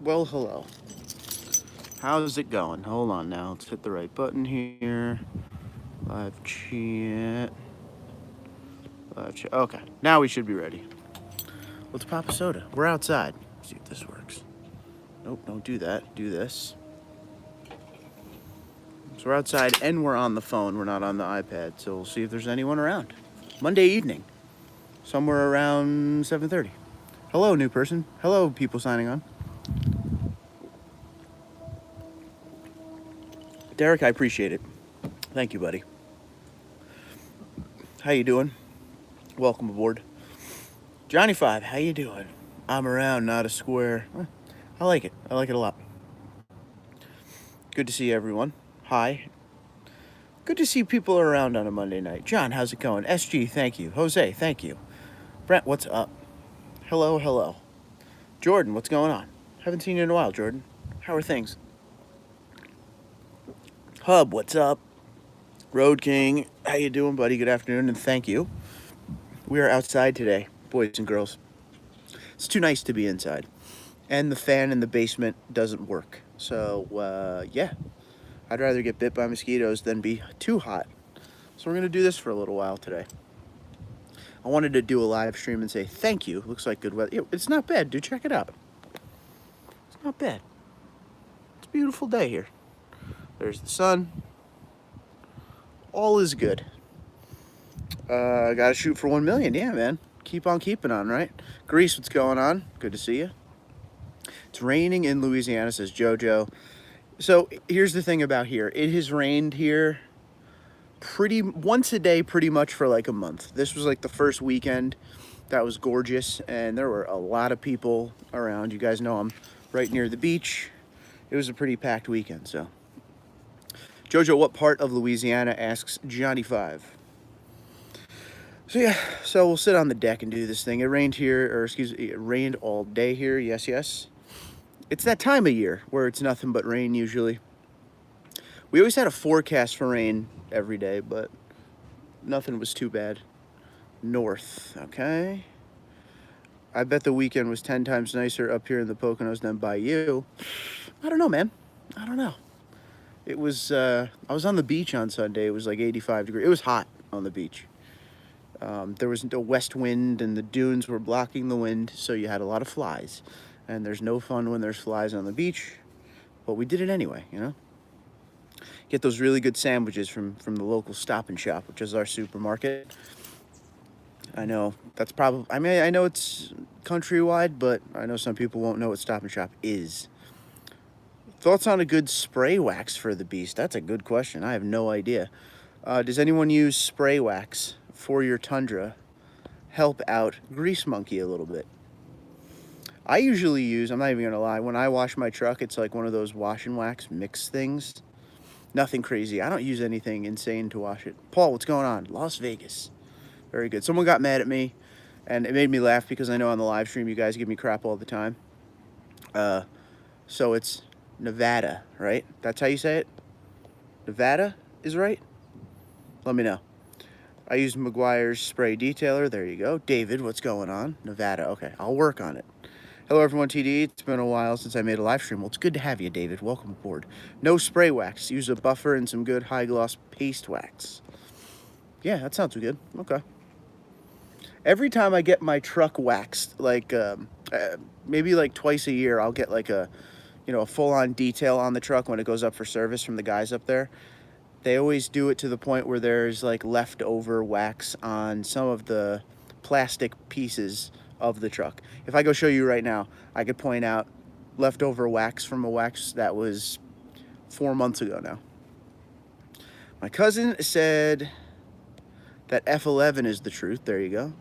Well, hello. How's it going? Hold on now. Let's hit the right button here. Live chat. Live chat. Okay, now we should be ready. Let's pop a soda. We're outside. See if this works. Nope, don't do that. Do this. So we're outside and we're on the phone. We're not on the iPad. So we'll see if there's anyone around. Monday evening. Somewhere around 7:30. Hello, new person. Hello, people signing on. Derek, I appreciate it. Thank you, buddy. How you doing? Welcome aboard. Johnny 5, how you doing? I'm around, not a square. I like it. I like it a lot. Good to see everyone. Hi. Good to see people around on a Monday night. John, how's it going? SG, thank you. Jose, thank you. Brent, what's up? Hello, hello. Jordan, what's going on? Haven't seen you in a while, Jordan. How are things? Hub, what's up? Road King, how you doing, buddy? Good afternoon, and thank you. We are outside today, boys and girls. It's too nice to be inside. And the fan in the basement doesn't work. So, yeah. I'd rather get bit by mosquitoes than be too hot. So we're going to do this for a little while today. I wanted to do a live stream and say thank you. Looks like good weather. It's not bad, dude. Check it out. It's not bad. It's a beautiful day here. There's the sun. All is good. I got to shoot for 1 million. Yeah, man. Keep on keeping on, right? Greece, what's going on? Good to see you. It's raining in Louisiana, says JoJo. So here's the thing about here. It has rained here once a day pretty much for like a month. This was like the first weekend that was gorgeous, and there were a lot of people around. You guys know I'm right near the beach. It was a pretty packed weekend, so. JoJo, what part of Louisiana, asks Johnny 5. So yeah, so we'll sit on the deck and do this thing. It rained here, or excuse me, it rained all day here, yes, yes. It's that time of year where it's nothing but rain usually. We always had a forecast for rain every day, but nothing was too bad. North, okay. I bet the weekend was 10 times nicer up here in the Poconos than by you. I don't know, man. I don't know. It was, I was on the beach on Sunday. It was like 85 degrees. It was hot on the beach. There was a west wind and the dunes were blocking the wind, so you had a lot of flies. And there's no fun when there's flies on the beach, but we did it anyway, you know? Get those really good sandwiches from the local Stop and Shop, which is our supermarket. I know that's probably, I mean, I know it's countrywide, but I know some people won't know what Stop and Shop is. Thoughts on a good spray wax for the beast? That's a good question. I have no idea. Does anyone use spray wax for your Tundra? Help out Grease Monkey a little bit. I usually use, I'm not even going to lie, when I wash my truck, it's like one of those wash and wax mix things. Nothing crazy. I don't use anything insane to wash it. Paul, what's going on? Las Vegas. Very good. Someone got mad at me, and it made me laugh because I know on the live stream you guys give me crap all the time. So it's Nevada, right? That's how you say it? Nevada is right? Let me know. I use McGuire's spray detailer. There you go. David, what's going on? Nevada. Okay, I'll work on it. Hello, everyone. TD. It's been a while since I made a live stream. Well, it's good to have you, David. Welcome aboard. No spray wax. Use a buffer and some good high-gloss paste wax. Yeah, that sounds good. Okay. Every time I get my truck waxed, like maybe like twice a year, I'll get like a full-on detail on the truck when it goes up for service from the guys up there. They always do it to the point where there's like leftover wax on some of the plastic pieces of the truck. If I go show you right now, I could point out leftover wax from a wax that was 4 months ago now. My cousin said that F11 is the truth. There you go.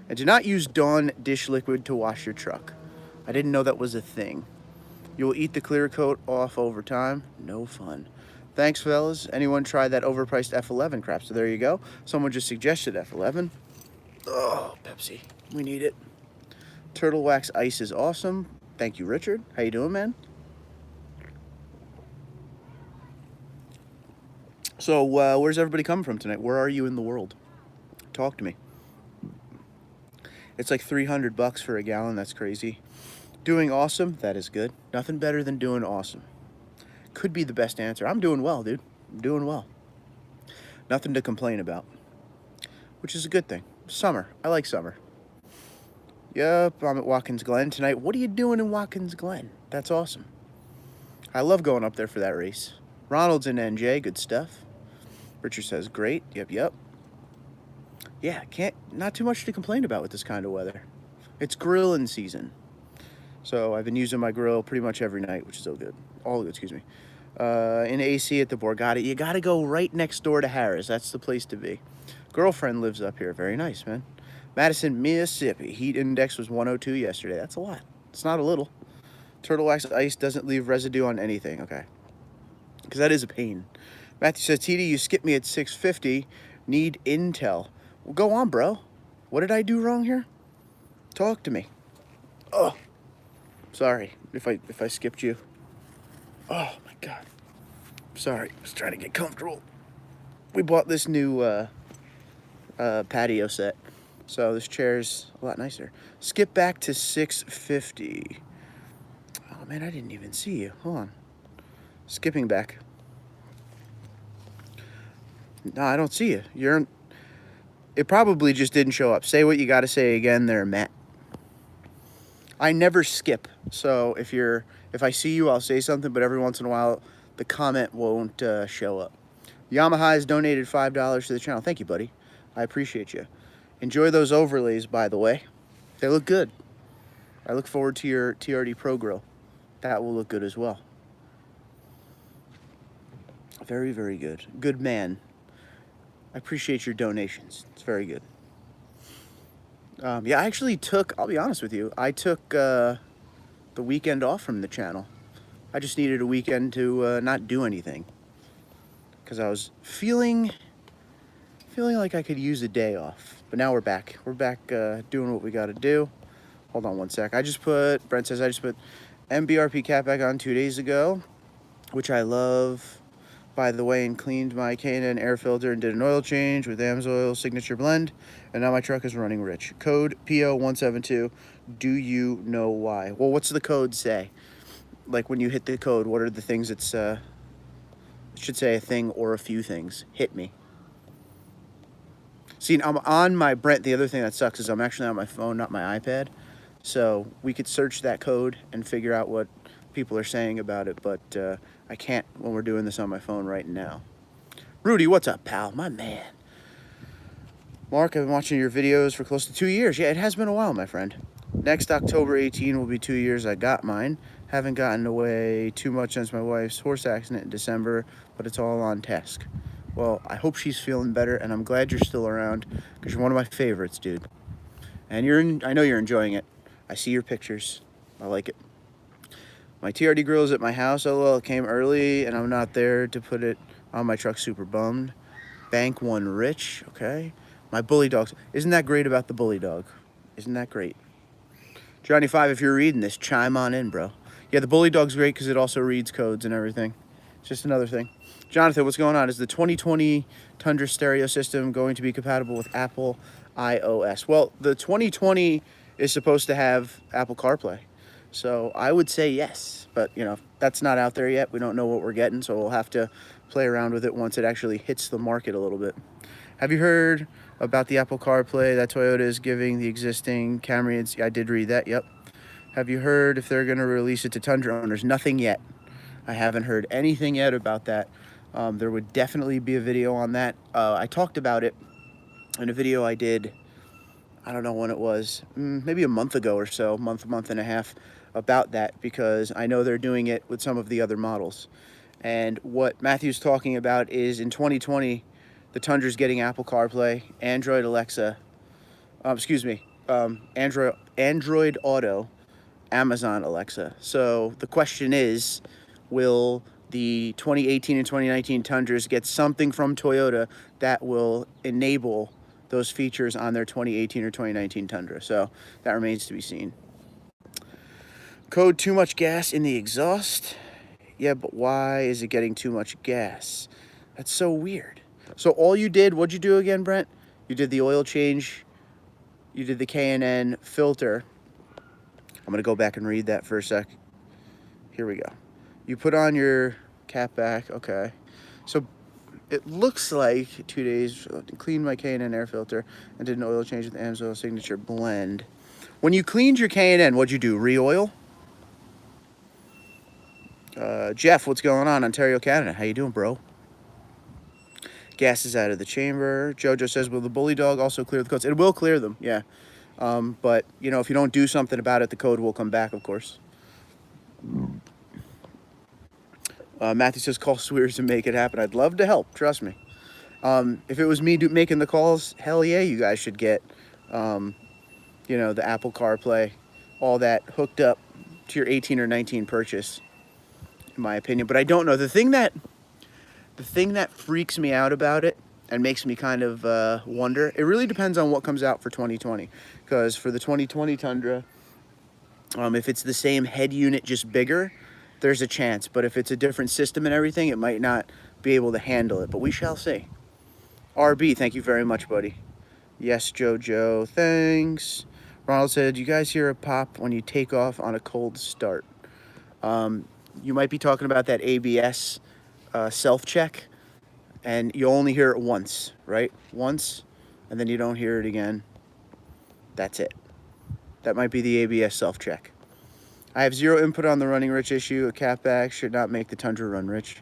And do not use Dawn dish liquid to wash your truck. I didn't know that was a thing. You will eat the clear coat off over time. No fun. Thanks, fellas. Anyone try that overpriced F11 crap? So there you go. Someone just suggested F11. Oh, Pepsi. We need it. Turtle wax ice is awesome. Thank you, Richard. How you doing, man? So, where's everybody coming from tonight? Where are you in the world? Talk to me. It's like $300 for a gallon. That's crazy. Doing awesome. That is good. Nothing better than doing awesome. Could be the best answer. I'm doing well, dude. I'm doing well. Nothing to complain about, which is a good thing. Summer. I like summer. Yep, I'm at Watkins Glen tonight. What are you doing in Watkins Glen? That's awesome. I love going up there for that race. Ronald's in NJ. Good stuff. Richard says, great. Yep. Yeah, not too much to complain about with this kind of weather. It's grilling season. So I've been using my grill pretty much every night, which is so good. All good, excuse me. In AC at the Borgata. You got to go right next door to Harris. That's the place to be. Girlfriend lives up here. Very nice, man. Madison, Mississippi. Heat index was 102 yesterday. That's a lot. It's not a little. Turtle wax ice doesn't leave residue on anything. Okay. Because that is a pain. Matthew says, TD, you skipped me at 650. Need intel. Well, go on, bro. What did I do wrong here? Talk to me. Oh. Sorry if I skipped you. Oh, my God. Sorry. I was trying to get comfortable. We bought this new patio set. So this chair's a lot nicer. Skip back to 650. Oh, man, I didn't even see you. Hold on. Skipping back. No, I don't see you. It probably just didn't show up. Say what you got to say again there, Matt. I never skip. So if I see you, I'll say something, but every once in a while, the comment won't show up. Yamaha has donated $5 to the channel. Thank you, buddy. I appreciate you. Enjoy those overlays, by the way. They look good. I look forward to your TRD Pro Grill. That will look good as well. Very, very good. Good man. I appreciate your donations. It's very good. Yeah, I actually I'll be honest with you, I took the weekend off from the channel. I just needed a weekend to not do anything. Because I was feeling like I could use a day off. But now we're back. We're back doing what we got to do. Hold on one sec. Brent says, I just put MBRP cap back on 2 days ago, which I love, by the way, and cleaned my K&N air filter and did an oil change with AMSOIL signature blend. And now my truck is running rich. Code PO172. Do you know why? Well, what's the code say? Like when you hit the code, what are the things it should say a thing or a few things. Hit me. See, I'm on my Brent. The other thing that sucks is I'm actually on my phone, not my iPad. So we could search that code and figure out what people are saying about it, but I can't when we're doing this on my phone right now. Rudy, what's up, pal? My man. Mark, I've been watching your videos for close to 2 years. Yeah, it has been a while, my friend. Next October 18 will be 2 years I got mine. Haven't gotten away too much since my wife's horse accident in December, but it's all on task. Well, I hope she's feeling better, and I'm glad you're still around because you're one of my favorites, dude. And I know you're enjoying it. I see your pictures. I like it. My TRD grill is at my house. Oh, well, it came early, and I'm not there to put it on my truck. Super bummed. Bank one rich. Okay. My bully dogs. Isn't that great about the bully dog? Isn't that great? Johnny 5, if you're reading this, chime on in, bro. Yeah, the bully dog's great because it also reads codes and everything. It's just another thing. Jonathan, what's going on? Is the 2020 Tundra stereo system going to be compatible with Apple iOS? Well, the 2020 is supposed to have Apple CarPlay. So I would say yes, but that's not out there yet. We don't know what we're getting, so we'll have to play around with it once it actually hits the market a little bit. Have you heard about the Apple CarPlay that Toyota is giving the existing Camry? I did read that, yep. Have you heard if they're going to release it to Tundra owners? Nothing yet. I haven't heard anything yet about that. There would definitely be a video on that. I talked about it in a video I did, I don't know when it was, maybe a month ago or so, month and a half, about that, because I know they're doing it with some of the other models. And what Matthew's talking about is in 2020, the Tundra's getting Apple CarPlay, Android Alexa, Android Auto, Amazon Alexa. So the question is, will the 2018 and 2019 Tundras get something from Toyota that will enable those features on their 2018 or 2019 Tundra? So that remains to be seen. Code too much gas in the exhaust. Yeah, but why is it getting too much gas? That's so weird. So all you did, what'd you do again, Brent? You did the oil change, you did the K&N filter, I'm going to go back and read that for a sec. Here we go. You put on your cap back. Okay. So it looks like 2 days, cleaned my K&N air filter and did an oil change with the Amsoil Signature blend. When you cleaned your K&N, what'd you do? Re-oil? Jeff, what's going on? Ontario, Canada. How you doing, bro? Gas is out of the chamber. Jojo says, will the bully dog also clear the codes? It will clear them, yeah. But, you know, if you don't do something about it, the code will come back, of course. Matthew says, call Swears to make it happen. I'd love to help, trust me. If it was me making the calls, hell yeah, you guys should get, you know, the Apple CarPlay, all that hooked up to your 18 or 19 purchase, in my opinion. But I don't know. The thing that freaks me out about it and makes me kind of wonder, it really depends on what comes out for 2020. Because for the 2020 Tundra, if it's the same head unit, just bigger, there's a chance. But if it's a different system and everything, it might not be able to handle it. But we shall see. RB, thank you very much, buddy. Yes, Jojo, thanks. Ronald said, you guys hear a pop when you take off on a cold start. You might be talking about that ABS self-check, and you only hear it once, right? Once, and then you don't hear it again. That's it. That might be the ABS self-check. I have zero input on the running rich issue. A catback should not make the Tundra run rich.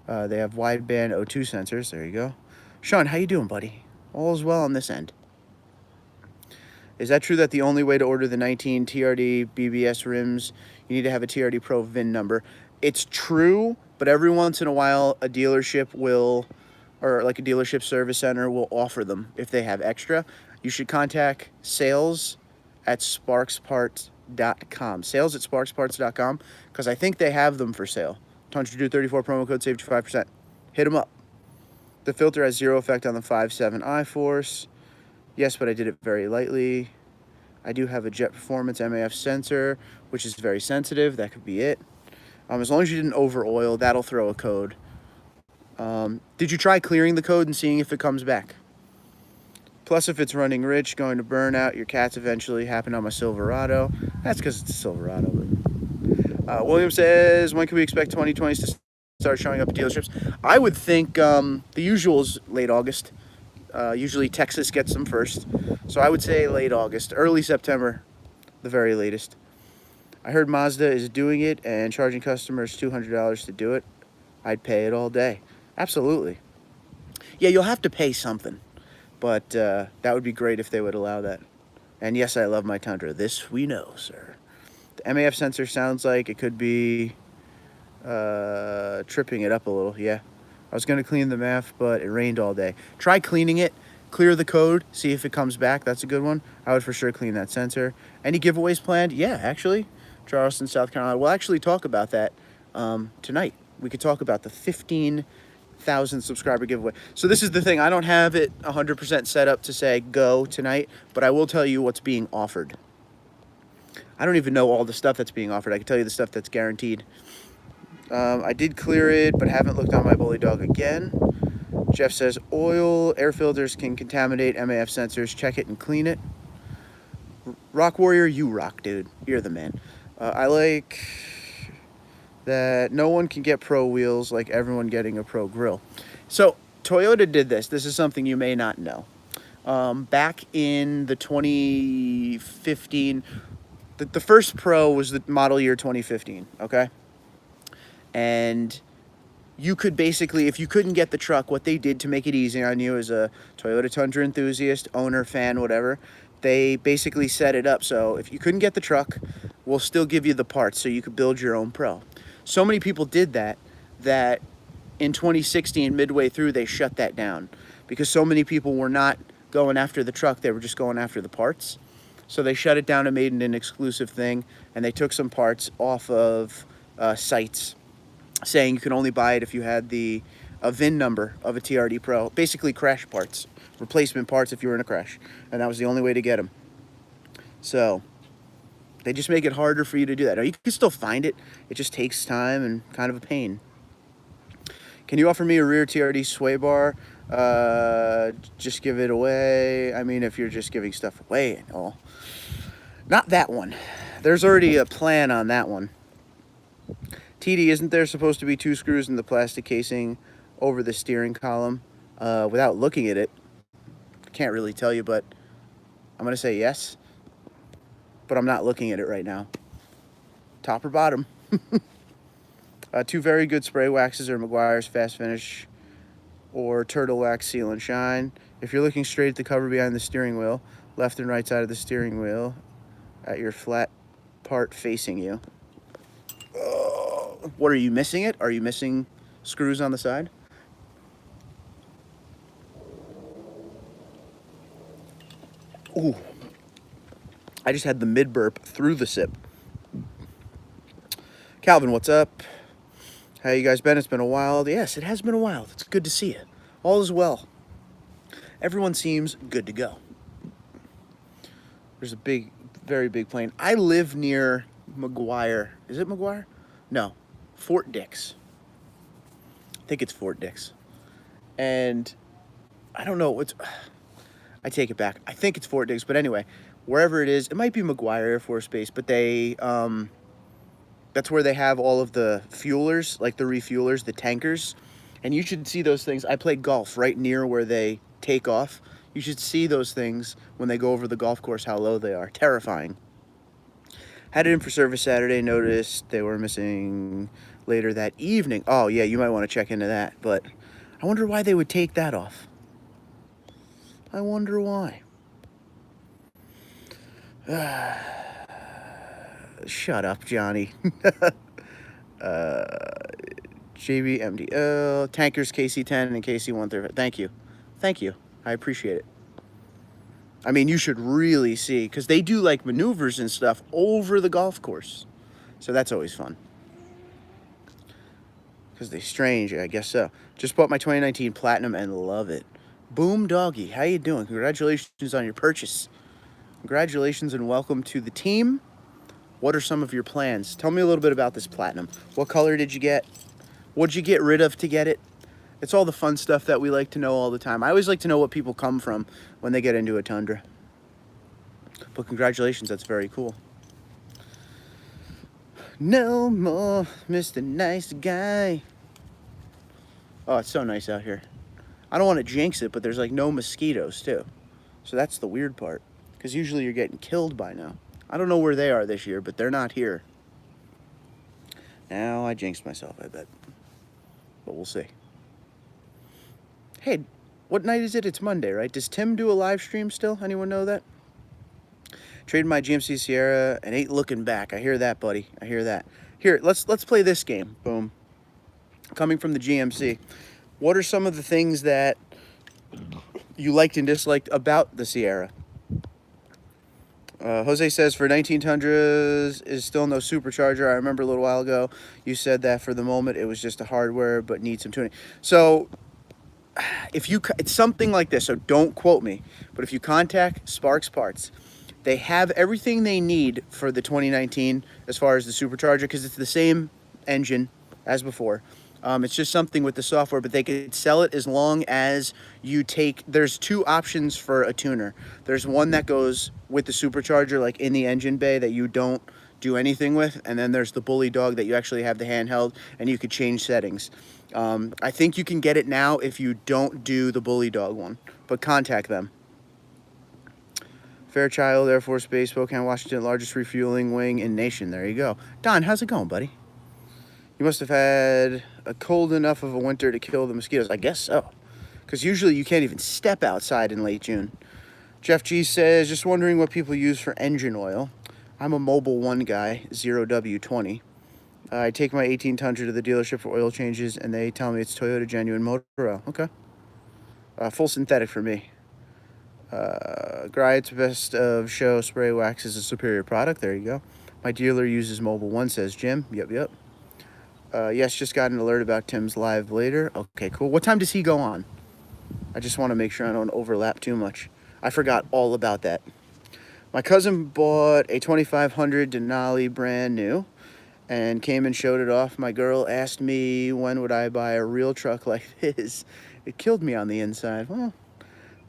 They have wideband O2 sensors. There you go. Sean, how you doing, buddy? All is well on this end. Is that true that the only way to order the 19 TRD BBS rims, you need to have a TRD Pro VIN number? It's true, but every once in a while, a dealership will, or like a dealership service center will offer them if they have extra. You should contact sales@sparksparts.com. Sales@sparksparts.com, because I think they have them for sale. Tundradude34 promo code saves you 5%. Hit them up. The filter has zero effect on the 5.7 I-Force. Yes, but I did it very lightly. I do have a Jet Performance MAF sensor, which is very sensitive. That could be it. As long as you didn't over oil, that'll throw a code. Did you try clearing the code and seeing if it comes back? Plus, if it's running rich, going to burn out, your cats eventually happen on my Silverado. That's because it's a Silverado. But, William says, when can we expect 2020s to start showing up at dealerships? I would think the usual is late August. Usually Texas gets them first. So I would say late August, early September, the very latest. I heard Mazda is doing it and charging customers $200 to do it. I'd pay it all day. Absolutely. Yeah, you'll have to pay something. But that would be great if they would allow that. And yes, I love my Tundra. This we know, sir. The MAF sensor sounds like it could be tripping it up a little. Yeah. I was going to clean the MAF, but it rained all day. Try cleaning it. Clear the code. See if it comes back. That's a good one. I would for sure clean that sensor. Any giveaways planned? Yeah, actually. Charleston, South Carolina. We'll actually talk about that tonight. We could talk about the 15,000 subscriber giveaway. So this is the thing. I don't have it 100% set up to say go tonight, but I will tell you what's being offered. I don't even know all the stuff that's being offered. I can tell you the stuff that's guaranteed. I did clear it, but haven't looked on my bully dog again. Jeff says, oil, air filters can contaminate MAF sensors. Check it and clean it. Rock Warrior, you rock, dude. You're the man. I like that no one can get pro wheels like everyone getting a pro grill. So Toyota did this. This is something you may not know. Back in the 2015, the first Pro was the model year 2015, okay? And you could basically, if you couldn't get the truck, what they did to make it easy on you as a Toyota Tundra enthusiast, owner, fan, whatever, they basically set it up so if you couldn't get the truck, we'll still give you the parts so you could build your own Pro. So many people did that in 2016, midway through, they shut that down because so many people were not going after the truck, they were just going after the parts. So they shut it down and made it an exclusive thing, and they took some parts off of sites saying you can only buy it if you had a VIN number of a TRD Pro, basically crash parts, replacement parts if you were in a crash, and that was the only way to get them. So they just make it harder for you to do that. Now, you can still find it, it just takes time and kind of a pain. Can you offer me a rear TRD sway bar? Just give it away. I mean, if you're just giving stuff away and all. Not that one. there's already a plan on that one. TD, isn't there supposed to be 2 screws in the plastic casing over the steering column? Without looking at it, can't really tell you, but I'm going to say yes. But I'm not looking at it right now. Top or bottom? 2 very good spray waxes are Meguiar's Fast Finish or Turtle Wax Seal and Shine. If you're looking straight at the cover behind the steering wheel, left and right side of the steering wheel, at your flat part facing you. What, are you missing it? Are you missing screws on the side? Ooh. I just had the mid burp through the sip. Calvin, what's up? How you guys been? It's been a while. Yes, it has been a while. It's good to see you. All is well. Everyone seems good to go. There's a big, very big plane. I live near Meguiar. Is it Meguiar? No, Fort Dix. I think it's Fort Dix. And I don't know what's... I take it back. I think it's Fort Dix, but anyway, wherever it is, it might be Meguiar Air Force Base, but they, that's where they have all of the fuelers, like the refuelers, the tankers. And you should see those things. I play golf right near where they take off. You should see those things when they go over the golf course, how low they are. Terrifying. Had it in for service Saturday. Noticed they were missing later that evening. Oh, yeah, you might want to check into that. But I wonder why they would take that off. I wonder why. Shut up, Johnny. JBMDL, Tankers KC10 and KC135. Thank you. Thank you. I appreciate it. I mean, you should really see, because they do like maneuvers and stuff over the golf course. So that's always fun. Because they strange, I guess so. Just bought my 2019 Platinum and love it. Boom Doggy, how you doing? Congratulations on your purchase. Congratulations and welcome to the team. What are some of your plans? Tell me a little bit about this Platinum. What color did you get? What did you get rid of to get it? It's all the fun stuff that we like to know all the time. I always like to know what people come from when they get into a Tundra. But congratulations, that's very cool. No more Mr. Nice Guy. Oh, it's so nice out here. I don't want to jinx it, but there's like no mosquitoes too. So that's the weird part. Because usually you're getting killed by now. I don't know where they are this year, but they're not here. Now I jinxed myself, I bet. But we'll see. Hey, what night is it? It's Monday, right? Does Tim do a live stream still? Anyone know that? Traded my GMC Sierra and ain't looking back. I hear that, buddy. I hear that. Here, let's play this game. Boom. Coming from the GMC. What are some of the things that you liked and disliked about the Sierra? Jose says, for 19 Tundras is still no supercharger. I remember a little while ago you said that for the moment it was just a hardware but needs some tuning. So if you, it's something like this, so don't quote me, but if you contact Sparks Parts, they have everything they need for the 2019 as far as the supercharger, because it's the same engine as before. It's just something with the software, but they could sell it as long as you take, there's 2 options for a tuner. There's one that goes with the supercharger, like in the engine bay, that you don't do anything with, and then there's the Bully Dog that you actually have the handheld and you could change settings. I think you can get it now if you don't do the Bully Dog one, but contact them. Fairchild Air Force Base, Spokane, Washington, largest refueling wing in nation. There you go. Don, how's it going, buddy? You must have had a cold enough of a winter to kill the mosquitoes. I guess so, because usually you can't even step outside in late June. Jeff G says, just wondering what people use for engine oil. I'm a Mobil 1 guy, 0W20. I take my 18 Tundra to the dealership for oil changes, and they tell me it's Toyota genuine motor oil. Okay. Full synthetic for me. Gride's best of show spray wax is a superior product. There you go. My dealer uses Mobil 1, says Jim. Yep. Yes, just got an alert about Tim's live later. Okay, cool. What time does he go on? I just want to make sure I don't overlap too much. I forgot all about that. My cousin bought a 2500 Denali brand new and came and showed it off. My girl asked me when would I buy a real truck like this. It killed me on the inside. Well,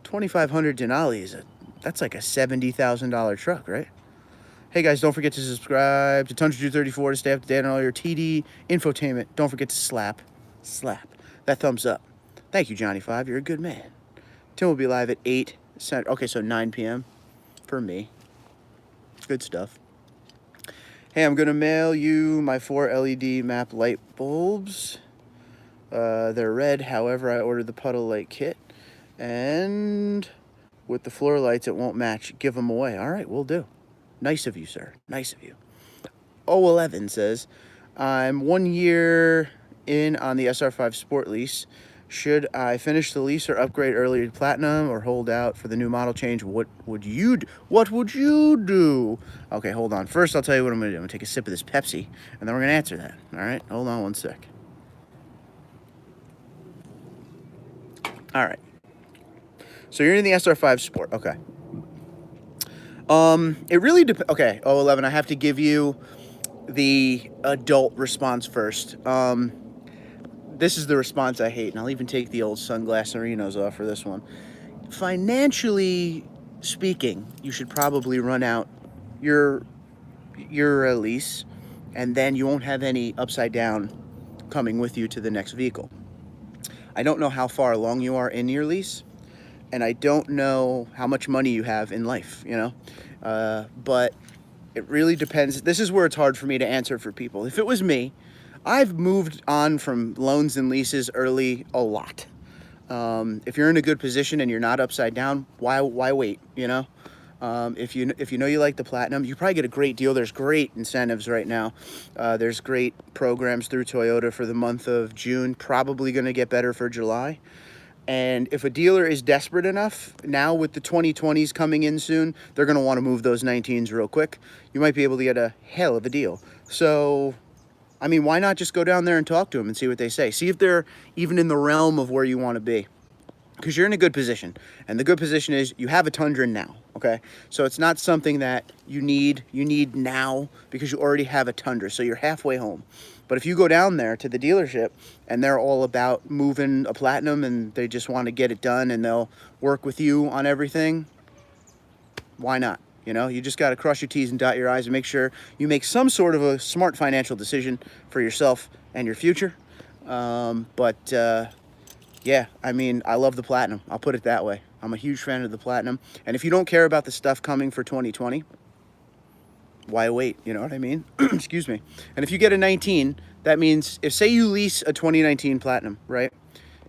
2500 Denali that's like a $70,000 truck, right? Hey guys, don't forget to subscribe to Tundradude34 to stay up to date on all your TD infotainment. Don't forget to slap that thumbs up. Thank you, Johnny5. You're a good man. Tim will be live at 8 Center. Okay, so 9 p.m. for me. Good stuff. Hey, I'm going to mail you my 4 LED map light bulbs. They're red, however, I ordered the puddle light kit. And with the floor lights, it won't match. Give them away. All right, we'll do. Nice of you, sir. Nice of you. 011 says, I'm 1 year in on the SR5 Sport lease. Should I finish the lease or upgrade early to Platinum or hold out for the new model change? What would you do? What would you do? Okay, hold on. First, I'll tell you what I'm going to do. I'm going to take a sip of this Pepsi, and then we're going to answer that. All right? Hold on one sec. All right. So you're in the SR5 Sport. Okay. It really depends. Okay, 011, I have to give you the adult response first. This is the response I hate, and I'll even take the old sunglasserinos off for this one. Financially speaking, you should probably run out your lease, and then you won't have any upside down coming with you to the next vehicle. I don't know how far along you are in your lease, and I don't know how much money you have in life, you know, but it really depends. This is where it's hard for me to answer for people. If it was me, I've moved on from loans and leases early a lot. If you're in a good position and you're not upside down, why wait, you know? If you know you like the Platinum, you probably get a great deal. There's great incentives right now. There's great programs through Toyota for the month of June, probably going to get better for July. And if a dealer is desperate enough, now with the 2020s coming in soon, they're going to want to move those 19s real quick. You might be able to get a hell of a deal. So, I mean, why not just go down there and talk to them and see what they say? See if they're even in the realm of where you want to be. Because you're in a good position. And the good position is you have a Tundra now, okay? So it's not something that you need now because you already have a Tundra. So you're halfway home. But if you go down there to the dealership and they're all about moving a Platinum and they just want to get it done and they'll work with you on everything, why not? You know, you just got to cross your T's and dot your I's and make sure you make some sort of a smart financial decision for yourself and your future. Yeah, I mean, I love the Platinum. I'll put it that way. I'm a huge fan of the Platinum. And if you don't care about the stuff coming for 2020, why wait? You know what I mean? Excuse me. And if you get a 19, that means if, say you lease a 2019 Platinum, right?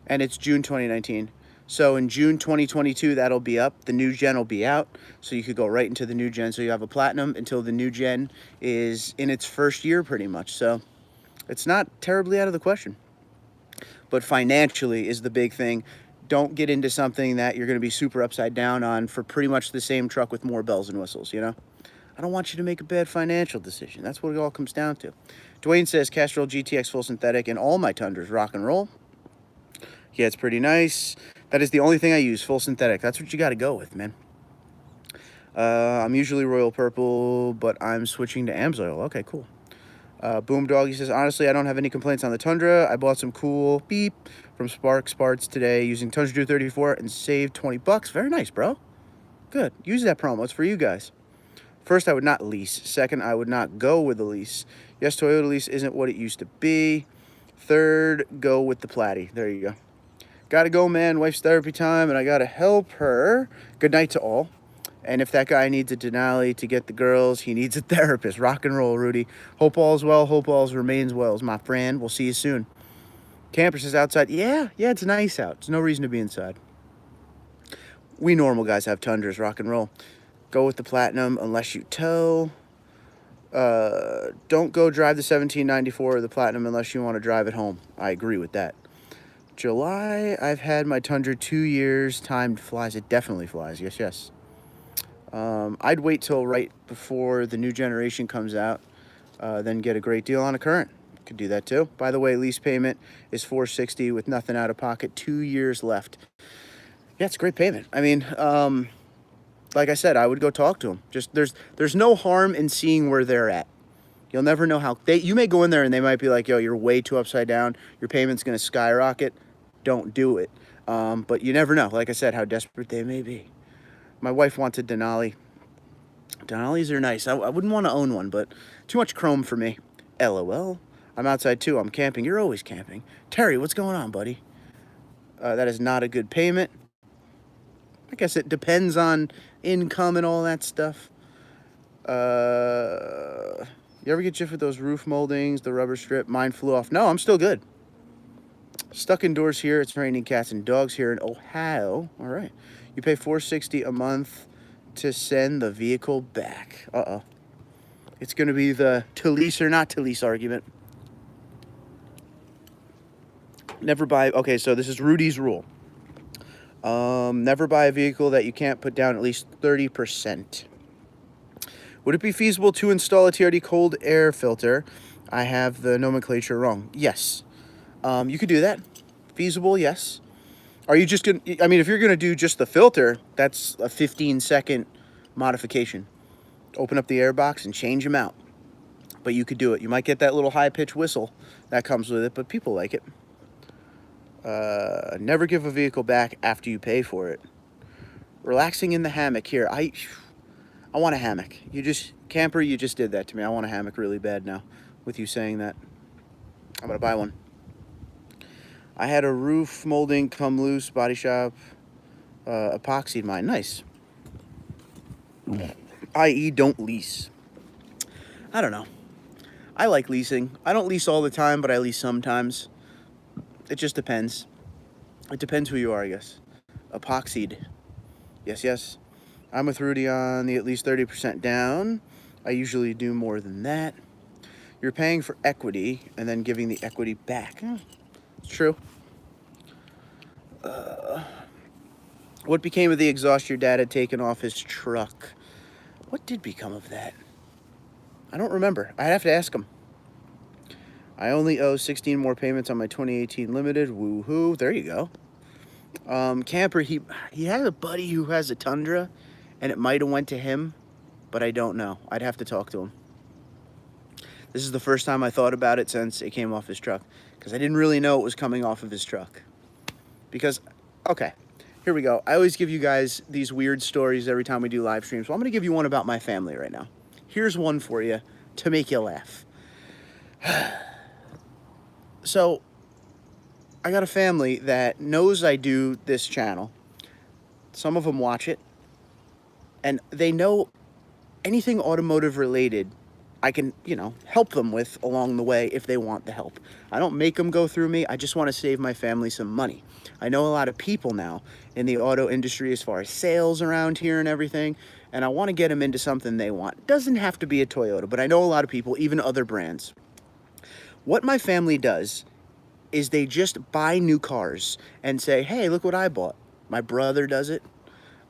And it's June 2019. So in June 2022, that'll be up. The new gen will be out. So you could go right into the new gen. So you have a Platinum until the new gen is in its first year pretty much. So it's not terribly out of the question. But financially is the big thing. Don't get into something that you're going to be super upside down on for pretty much the same truck with more bells and whistles, you know? I don't want you to make a bad financial decision. That's what it all comes down to. Dwayne says, Castrol GTX full synthetic and all my Tundras rock and roll. Yeah, it's pretty nice. That is the only thing I use, full synthetic. That's what you got to go with, man. I'm usually Royal Purple, but I'm switching to Amsoil. Okay, cool. Boom Dog, he says, honestly, I don't have any complaints on the Tundra. I bought some cool beep from Sparks Parts today using Tundradude34 and saved 20 bucks. Very nice, bro. Good. Use that promo. It's for you guys. First, I would not lease. Second, I would not go with the lease. Yes, Toyota lease isn't what it used to be. Third, go with the Platy. There you go. Gotta go, man. Wife's therapy time, and I gotta help her. Good night to all. And if that guy needs a Denali to get the girls, he needs a therapist. Rock and roll, Rudy. Hope all's well. Hope all's remains well, my friend. We'll see you soon. Camper says outside. Yeah, it's nice out. There's no reason to be inside. We normal guys have Tundras. Rock and roll. Go with the Platinum unless you tow. Don't go drive the 1794 or the Platinum unless you want to drive it home. I agree with that. July, I've had my Tundra 2 years. Time flies. It definitely flies. Yes. I'd wait till right before the new generation comes out, then get a great deal on a current. Could do that too. By the way, lease payment is $460 with nothing out of pocket. 2 years left. Yeah, it's a great payment. I mean, like I said, I would go talk to them. Just there's no harm in seeing where they're at. You'll never know how you may go in there and they might be like, yo, you're way too upside down. Your payment's going to skyrocket. Don't do it. But you never know. Like I said, how desperate they may be. My wife wants a Denali. Denali's are nice. I wouldn't want to own one, but too much chrome for me. LOL. I'm outside too. I'm camping. You're always camping. Terry, what's going on, buddy? That is not a good payment. I guess it depends on income and all that stuff. You ever get jiffed with those roof moldings, the rubber strip? Mine flew off. No, I'm still good. Stuck indoors here. It's raining cats and dogs here in Ohio. All right. You pay $460 a month to send the vehicle back. Uh-oh. It's going to be the to lease or not to lease argument. Never buy. Okay, so this is Rudy's rule. Never buy a vehicle that you can't put down at least 30%. Would it be feasible to install a TRD cold air filter? I have the nomenclature wrong. Yes. You could do that. Feasible, yes. Are you just going to, I mean, if you're going to do just the filter, that's a 15-second modification. Open up the air box and change them out. But you could do it. You might get that little high-pitched whistle that comes with it, but people like it. Never give a vehicle back after you pay for it. Relaxing in the hammock here. I want a hammock. Camper, you just did that to me. I want a hammock really bad now with you saying that. I'm going to buy one. I had a roof molding come loose, body shop, epoxied mine. Nice. I.e. don't lease. I don't know. I like leasing. I don't lease all the time, but I lease sometimes. It just depends. It depends who you are, I guess. Epoxied. Yes, yes. I'm with Rudy on the at least 30% down. I usually do more than that. You're paying for equity and then giving the equity back. It's true. What became of the exhaust your dad had taken off his truck? What did become of that? I don't remember. I'd have to ask him. I only owe 16 more payments on my 2018 Limited. Woohoo. There you go. Camper, he has a buddy who has a Tundra, and it might have went to him, but I don't know. I'd have to talk to him. This is the first time I thought about it since it came off his truck, because I didn't really know it was coming off of his truck. Because, okay, here we go. I always give you guys these weird stories every time we do live streams. So I'm going to give you one about my family right now. Here's one for you to make you laugh. So, I got a family that knows I do this channel. Some of them watch it. And they know anything automotive related, I can, help them with along the way if they want the help. I don't make them go through me. I just want to save my family some money. I know a lot of people now in the auto industry as far as sales around here and everything, and I want to get them into something they want. It doesn't have to be a Toyota, but I know a lot of people, even other brands. What my family does is they just buy new cars and say, hey, look what I bought. My brother does it.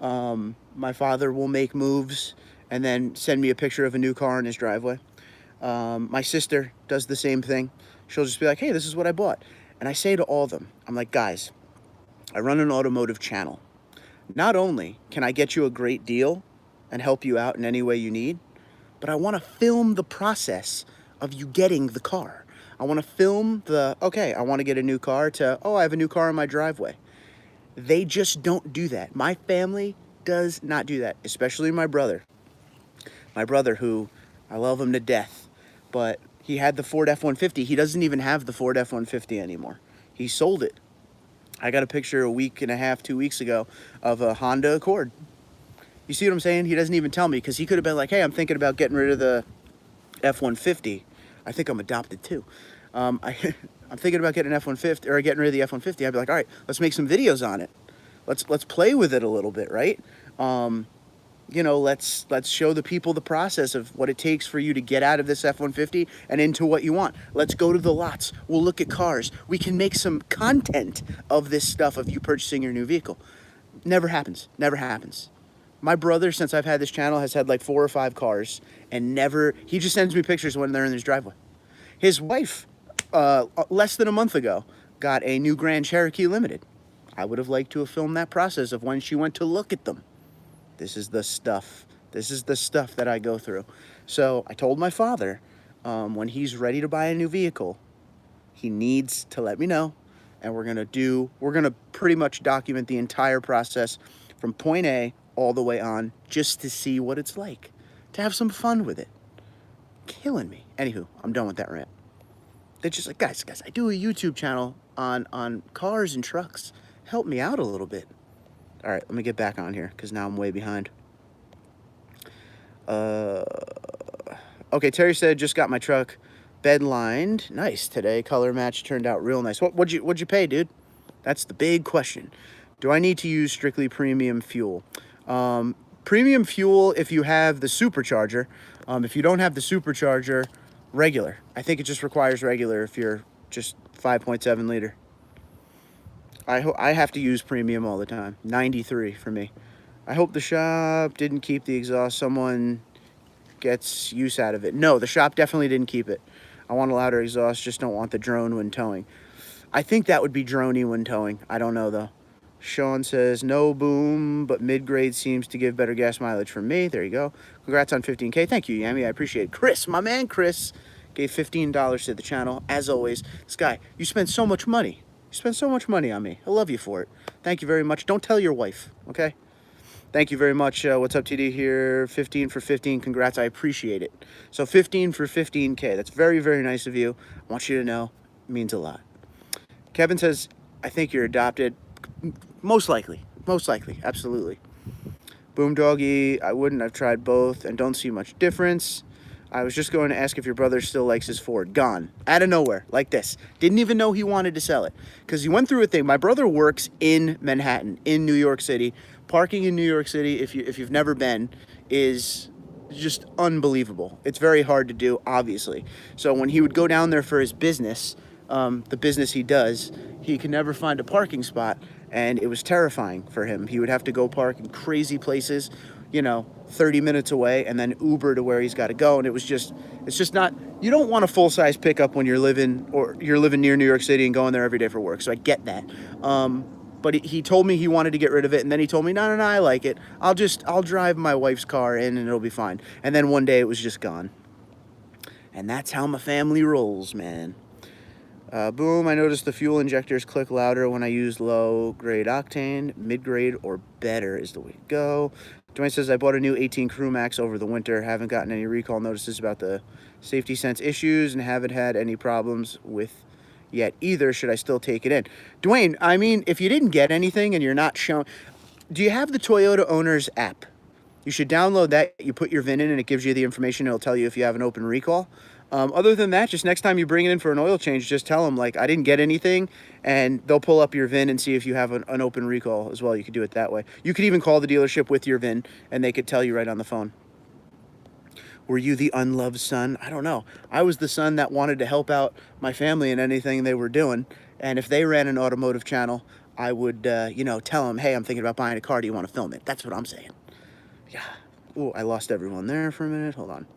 My father will make moves and then send me a picture of a new car in his driveway. My sister does the same thing. She'll just be like, hey, this is what I bought. And I say to all of them, I'm like, guys, I run an automotive channel. Not only can I get you a great deal and help you out in any way you need, but I want to film the process of you getting the car. I want to film okay, I want to get a new car to, oh, I have a new car in my driveway. They just don't do that. My family does not do that, especially my brother. My brother, who I love him to death, but he had the Ford F-150. He doesn't even have the Ford F-150 anymore. He sold it. I got a picture a week and a half, 2 weeks ago of a Honda Accord. You see what I'm saying? He doesn't even tell me, because he could have been like, hey, I'm thinking about getting rid of the F-150. I think I'm adopted too. I'm thinking about getting an F-150 or getting rid of the F-150. I'd be like, all right, let's make some videos on it. Let's play with it a little bit, right? Let's show the people the process of what it takes for you to get out of this F-150 and into what you want. Let's go to the lots. We'll look at cars. We can make some content of this stuff of you purchasing your new vehicle. Never happens. Never happens. My brother, since I've had this channel, has had like 4 or 5 cars, and he just sends me pictures when they're in his driveway. His wife, less than a month ago, got a new Grand Cherokee Limited. I would have liked to have filmed that process of when she went to look at them. This is the stuff. This is the stuff that I go through. So I told my father, when he's ready to buy a new vehicle, he needs to let me know, and we're gonna pretty much document the entire process from point A all the way on, just to see what it's like. to have some fun with it. Killing me. Anywho, I'm done with that rant. They're just like, guys, I do a YouTube channel on cars and trucks. Help me out a little bit. All right, let me get back on here because now I'm way behind. Okay, Terry said, just got my truck bed lined. Nice today. Color match turned out real nice. What'd you pay, dude? That's the big question. Do I need to use strictly premium fuel? Premium fuel if you have the supercharger. If you don't have the supercharger, regular. I think it just requires regular if you're just 5.7 liter. I have to use premium all the time. 93 for me. I hope the shop didn't keep the exhaust. Someone gets use out of it. No, the shop definitely didn't keep it. I want a louder exhaust, just don't want the drone when towing. I think that would be droney when towing. I don't know though. Sean says, no boom, but mid-grade seems to give better gas mileage for me. There you go. Congrats on 15K. Thank you, Yami. I appreciate it. Chris, my man Chris, gave $15 to the channel. As always, this guy, you spend so much money. You spend so much money on me. I love you for it. Thank you very much. Don't tell your wife, okay? Thank you very much. What's up, TD here? 15 for 15. Congrats. I appreciate it. So 15 for 15K. That's very, very nice of you. I want you to know it means a lot. Kevin says, I think you're adopted. Most likely. Most likely. Absolutely. Boom Doggy. I wouldn't. I've tried both and don't see much difference. I was just going to ask if your brother still likes his Ford. Gone. Out of nowhere. Like this. Didn't even know he wanted to sell it. Because he went through a thing. My brother works in Manhattan, in New York City. Parking in New York City, if you've never been, is just unbelievable. It's very hard to do, obviously. So when he would go down there for his business, the business he does, he could never find a parking spot, and it was terrifying for him. He would have to go park in crazy places, 30 minutes away, and then Uber to where he's got to go. And it's just not, you don't want a full-size pickup when you're living near New York City and going there every day for work. So I get that. But he told me he wanted to get rid of it, and then he told me, no, I like it. I'll drive my wife's car in, and it'll be fine. And then one day it was just gone. And that's how my family rolls, man. Boom, I noticed the fuel injectors click louder when I use low-grade octane. Mid-grade or better is the way to go. Dwayne says, I bought a new 18 Crew Max over the winter. Haven't gotten any recall notices about the safety sense issues and haven't had any problems with yet either. Should I still take it in? Dwayne, I mean, if you didn't get anything and you're not shown, do you have the Toyota Owners app? You should download that. You put your VIN in and it gives you the information. It'll tell you if you have an open recall. Other than that, just next time you bring it in for an oil change, just tell them, like, I didn't get anything, and they'll pull up your VIN and see if you have an open recall as well. You could do it that way. You could even call the dealership with your VIN, and they could tell you right on the phone. Were you the unloved son? I don't know. I was the son that wanted to help out my family in anything they were doing. And if they ran an automotive channel, I would, tell them, hey, I'm thinking about buying a car. Do you want to film it? That's what I'm saying. Yeah. Oh, I lost everyone there for a minute. Hold on.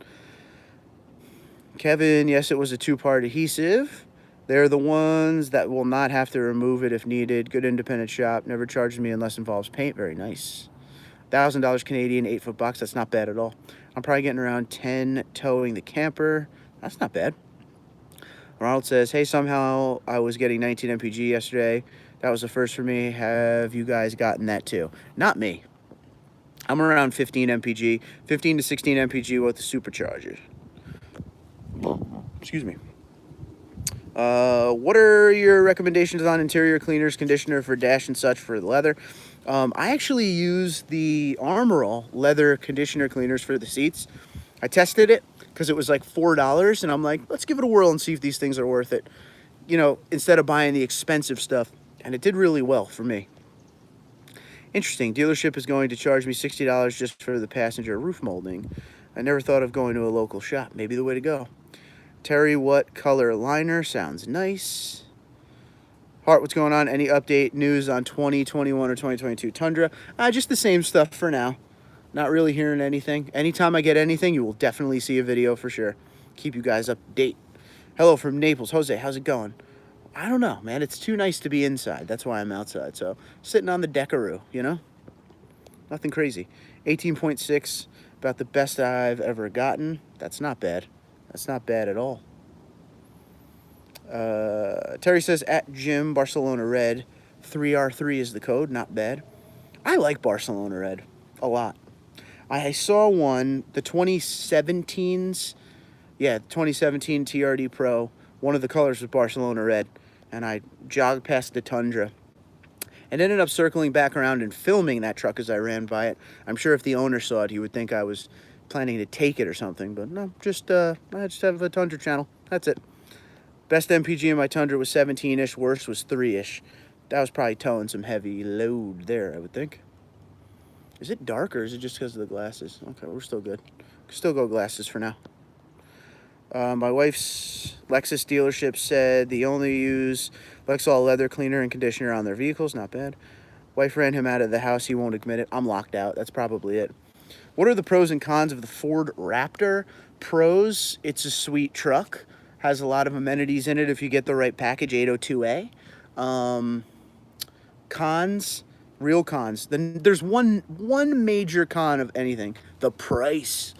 Kevin, yes, it was a two-part adhesive. They're the ones that will not have to remove it if needed. Good independent shop. Never charged me unless involves paint. Very nice. $1,000 Canadian, 8-foot box. That's not bad at all. I'm probably getting around 10 towing the camper. That's not bad. Ronald says, hey, somehow I was getting 19 MPG yesterday. That was the first for me. Have you guys gotten that too? Not me. I'm around 15 MPG. 15 to 16 MPG with the superchargers. Excuse me. What are your recommendations on interior cleaners, conditioner for dash and such for the leather? I actually use the Armor All leather conditioner cleaners for the seats. I tested it because it was like $4, and I'm like, let's give it a whirl and see if these things are worth it, instead of buying the expensive stuff. And it did really well for me. Interesting. Dealership is going to charge me $60 just for the passenger roof molding. I never thought of going to a local shop. Maybe the way to go. Terry, what color liner? Sounds nice. Hart, what's going on? Any update news on 2021 or 2022 Tundra? Just the same stuff for now. Not really hearing anything. Anytime I get anything, you will definitely see a video for sure. Keep you guys up to date. Hello from Naples. Jose, how's it going? I don't know, man. It's too nice to be inside. That's why I'm outside. So, sitting on the deckaroo, Nothing crazy. 18.6, about the best I've ever gotten. That's not bad. That's not bad at all. Terry says, at Jim, Barcelona Red. 3R3 is the code. Not bad. I like Barcelona Red a lot. I saw one, the 2017s. Yeah, 2017 TRD Pro. One of the colors was Barcelona red. And I jogged past the Tundra and ended up circling back around and filming that truck as I ran by it. I'm sure if the owner saw it, he would think I was planning to take it or something. But no, I just have a Tundra channel. That's it. Best MPG in my Tundra was 17-ish. Worst was 3-ish. That was probably towing some heavy load there, I would think. Is it dark or is it just because of the glasses? Okay, we're still good. Still go glasses for now. My wife's Lexus dealership said they only use Lexol leather cleaner and conditioner on their vehicles. Not bad. Wife ran him out of the house. He won't admit it. I'm locked out. That's probably it. What are the pros and cons of the Ford Raptor? Pros, it's a sweet truck. Has a lot of amenities in it if you get the right package, 802A. Cons, real cons. Then there's one major con of anything. The price.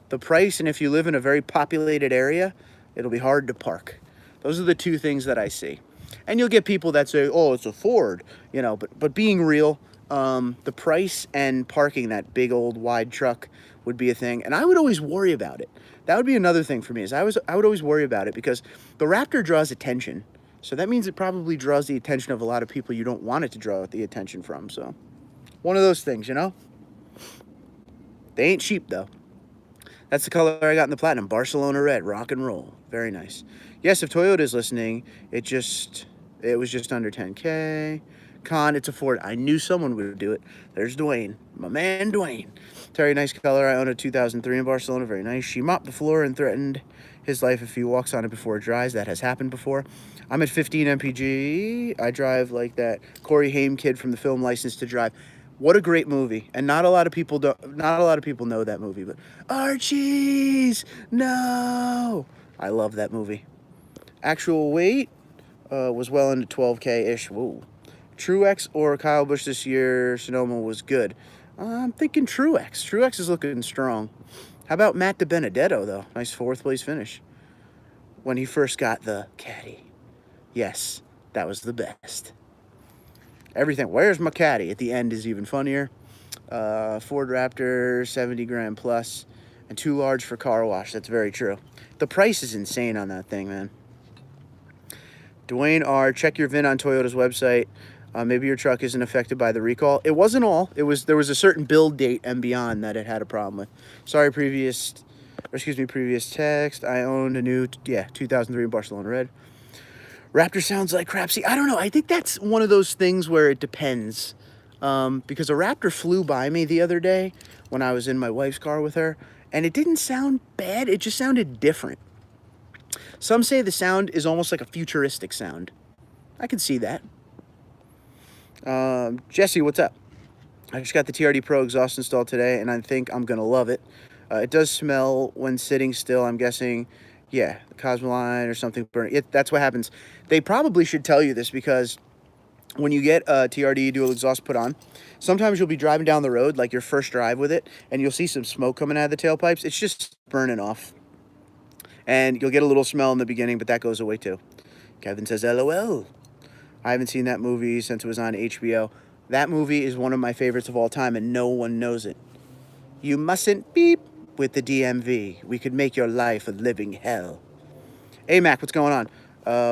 The price, and if you live in a very populated area, it'll be hard to park. Those are the two things that I see. And you'll get people that say, oh, it's a Ford, you know, but being real, the price and parking that big old wide truck would be a thing. And I would always worry about it. That would be another thing for me, is I would always worry about it because the Raptor draws attention. So that means it probably draws the attention of a lot of people you don't want it to draw the attention from. So one of those things, you know? They ain't cheap though. That's the color I got in the Platinum. Barcelona red, rock and roll. Very nice. Yes, if Toyota is listening, it was just under 10K. Con, it's a Ford. I knew someone would do it. There's Dwayne, my man Dwayne. Very nice color. I own a 2003 in Barcelona. Very nice. She mopped the floor and threatened his life if he walks on it before it dries. That has happened before. I'm at 15 MPG. I drive like that Corey Haim kid from the film License to Drive. What a great movie, and not a lot of people know that movie. But Archie's, no, I love that movie. Actual weight was well into 12K ish. Whoa, Truex or Kyle Busch this year? Sonoma was good. I'm thinking Truex. Truex is looking strong. How about Matt DiBenedetto though? Nice 4th place finish when he first got the caddy. Yes, that was the best. Everything. Where's my caddy? At the end is even funnier. Ford Raptor, 70 grand plus, and too large for car wash. That's very true. The price is insane on that thing, man. Dwayne R., check your VIN on Toyota's website. Maybe your truck isn't affected by the recall. It wasn't all. There was a certain build date and beyond that it had a problem with. Sorry, previous text. I owned a new, 2003 Barcelona red. Raptor sounds like crap. See, I don't know. I think that's one of those things where it depends. Because a Raptor flew by me the other day when I was in my wife's car with her, and it didn't sound bad. It just sounded different. Some say the sound is almost like a futuristic sound. I can see that. Jesse, what's up? I just got the TRD Pro exhaust installed today, and I think I'm going to love it. It does smell when sitting still, I'm guessing. Yeah, the Cosmoline or something burning. That's what happens. They probably should tell you this because when you get a TRD dual exhaust put on, sometimes you'll be driving down the road, like your first drive with it, and you'll see some smoke coming out of the tailpipes. It's just burning off. And you'll get a little smell in the beginning, but that goes away too. Kevin says, LOL. I haven't seen that movie since it was on HBO. That movie is one of my favorites of all time, and no one knows it. You mustn't beep with the DMV. We could make your life a living hell. Hey, Mac, what's going on?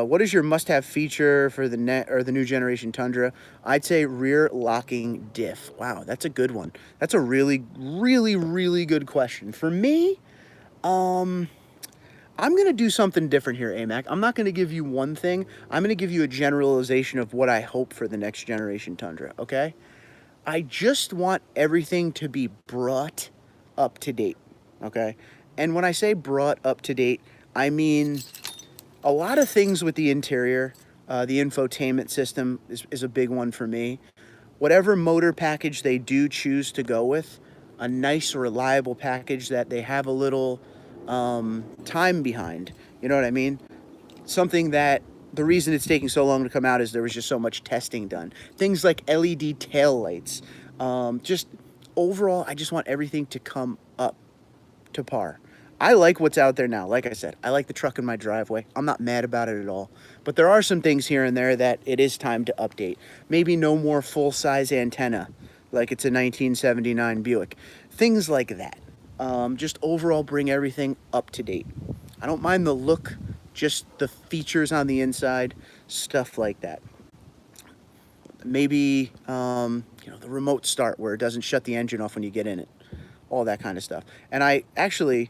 What is your must-have feature for the new generation Tundra? I'd say rear locking diff. Wow, that's a good one. That's a really, really, really good question. For me, I'm going to do something different here, AMAC. I'm not going to give you one thing. I'm going to give you a generalization of what I hope for the next generation Tundra, okay? I just want everything to be brought up to date, okay? And when I say brought up to date, I mean a lot of things with the interior. The infotainment system is a big one for me. Whatever motor package they do choose to go with, a nice, reliable package that they have a little time behind. You know what I mean? Something that the reason it's taking so long to come out is there was just so much testing done. Things like LED taillights. Just overall, I just want everything to come up to par. I like what's out there now. Like I said, I like the truck in my driveway. I'm not mad about it at all. But there are some things here and there that it is time to update. Maybe no more full-size antenna like it's a 1979 Buick. things like that. Just overall bring everything up to date. I don't mind the look, just the features on the inside, stuff like that. Maybe, you know, the remote start where it doesn't shut the engine off when you get in it. All that kind of stuff. And I actually,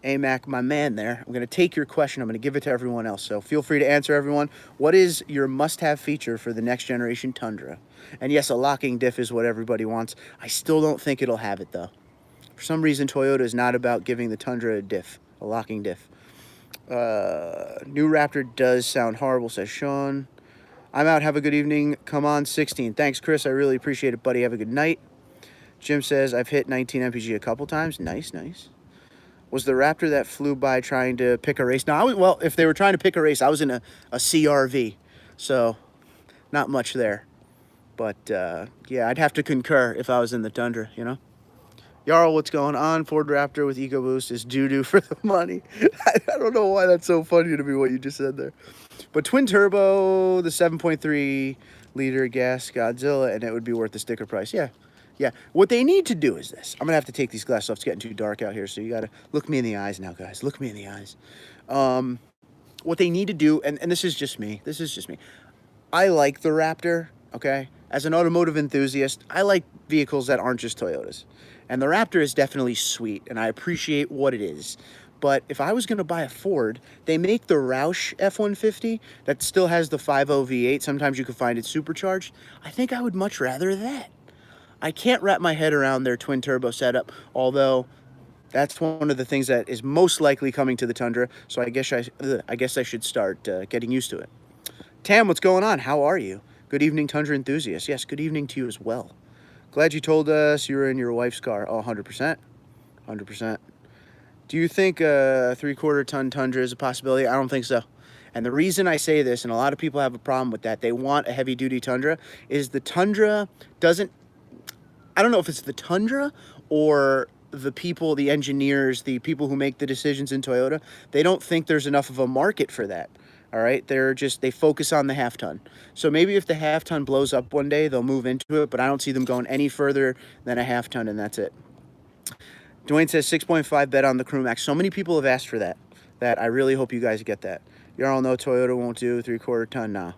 AMAC, my man there, I'm going to take your question. I'm going to give it to everyone else. So feel free to answer, everyone. What is your must-have feature for the next generation Tundra? And yes, a locking diff is what everybody wants. I still don't think it'll have it, though. For some reason, Toyota is not about giving the Tundra a diff, a locking diff. New Raptor does sound horrible, says Sean. I'm out. Have a good evening. Come on, 16. Thanks, Chris. I really appreciate it, buddy. Have a good night. Jim says, I've hit 19 MPG a couple times. Nice, nice. Was the Raptor that flew by trying to pick a race? No, well, if they were trying to pick a race, I was in a CRV. So, not much there. But, yeah, I'd have to concur if I was in the Tundra, you know? Jarl, what's going on? Ford Raptor with EcoBoost is doo-doo for the money. I don't know why that's so funny to me, what you just said there. But twin turbo, the 7.3 liter gas Godzilla, and it would be worth the sticker price. Yeah. Yeah. What they need to do is this. I'm going to have to take these glasses off. It's getting too dark out here, so you got to look me in the eyes now, guys. Look me in the eyes. What they need to do, and this is just me. This is just me. I like the Raptor, okay? As an automotive enthusiast, I like vehicles that aren't just Toyotas. And the Raptor is definitely sweet, and I appreciate what it is. But if I was going to buy a Ford, they make the Roush F-150 that still has the 5.0 V8. Sometimes you can find it supercharged. I think I would much rather that. I can't wrap my head around their twin turbo setup, although that's one of the things that is most likely coming to the Tundra. So I guess I should start getting used to it. Tam, what's going on? How are you? Good evening, Tundra enthusiasts. Yes, good evening to you as well. Glad you told us you were in your wife's car. Oh, 100%. 100%. Do you think a 3/4 ton Tundra is a possibility? I don't think so. And the reason I say this, and a lot of people have a problem with that, they want a heavy-duty Tundra, is the Tundra doesn't... I don't know if it's the Tundra or the people, the engineers, the people who make the decisions in Toyota, they don't think there's enough of a market for that. All right, they focus on the half-ton. So maybe if the half-ton blows up one day, they'll move into it, but I don't see them going any further than a half-ton, and that's it. Dwayne says 6.5 bet on the Crew Max. So many people have asked for that I really hope you guys get that. You all know Toyota won't do 3/4 ton now.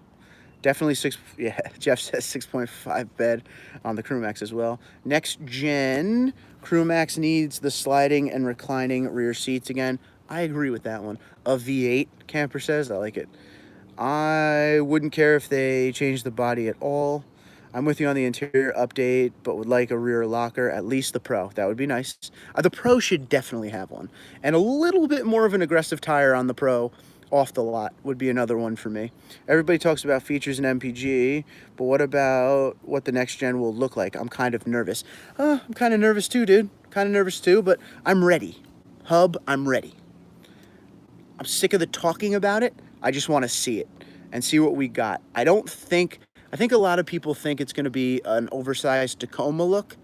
Definitely 6, yeah, Jeff says 6.5 bed on the Crew Max as well. Next gen, Crew Max needs the sliding and reclining rear seats again. I agree with that one. A V8, Camper says. I like it. I wouldn't care if they changed the body at all. I'm with you on the interior update, but would like a rear locker, at least the Pro. That would be nice. The Pro should definitely have one. And a little bit more of an aggressive tire on the Pro off the lot would be another one for me. Everybody talks about features in MPG, but what about what the next gen will look like? I'm kind of nervous. I'm kind of nervous too, dude. Kind of nervous too, but I'm ready. Hub, I'm ready. I'm sick of the talking about it. I just want to see it and see what we got. I think a lot of people think it's going to be an oversized Tacoma look,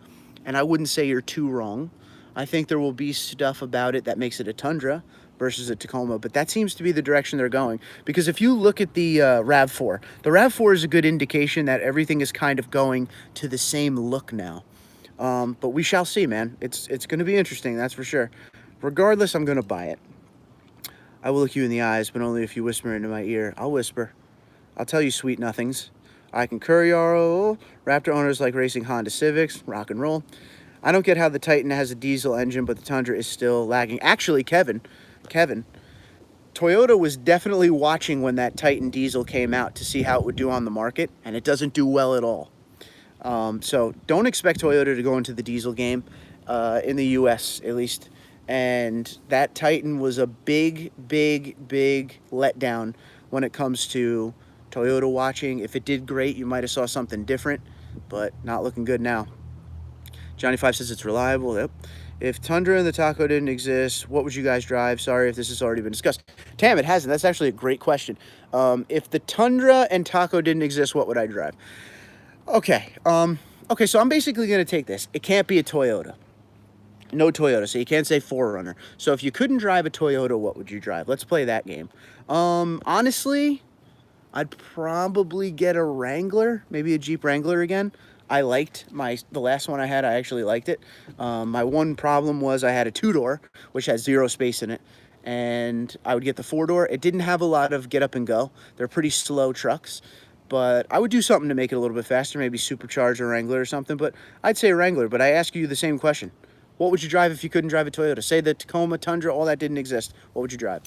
and I wouldn't say you're too wrong. I think there will be stuff about it that makes it a Tundra versus a Tacoma, but that seems to be the direction they're going. Because if you look at the RAV4, the RAV4 is a good indication that everything is kind of going to the same look now. But we shall see, man. It's going to be interesting, that's for sure. Regardless, I'm going to buy it. I will look you in the eyes, but only if you whisper into my ear. I'll whisper. I'll tell you sweet nothings. I concur, Yarrow. Raptor owners like racing Honda Civics. Rock and roll. I don't get how the Titan has a diesel engine, but the Tundra is still lagging. Actually, Kevin, Toyota was definitely watching when that Titan diesel came out to see how it would do on the market, and it doesn't do well at all. So don't expect Toyota to go into the diesel game, in the US at least. And that Titan was a big letdown when it comes to Toyota watching. If it did great, you might have saw something different, but not looking good now. Johnny 5 says it's reliable. Yep. If Tundra and the Taco didn't exist, what would you guys drive? Sorry if this has already been discussed. Tam, it hasn't. That's actually a great question. If the Tundra and Taco didn't exist, what would I drive? Okay. Okay, so I'm basically going to take this. It can't be a Toyota. No Toyota, so you can't say 4Runner. So if you couldn't drive a Toyota, what would you drive? Let's play that game. Honestly, I'd probably get a Wrangler, maybe a Jeep Wrangler again. I liked the last one I had. I actually liked it. My one problem was I had a 2-door, which has 0 space in it, and I would get the 4-door. It didn't have a lot of get up and go. They're pretty slow trucks, but I would do something to make it a little bit faster, maybe supercharge a Wrangler or something, but I'd say Wrangler. But I ask you the same question. What would you drive if you couldn't drive a Toyota? Say the Tacoma, Tundra, all that didn't exist. What would you drive?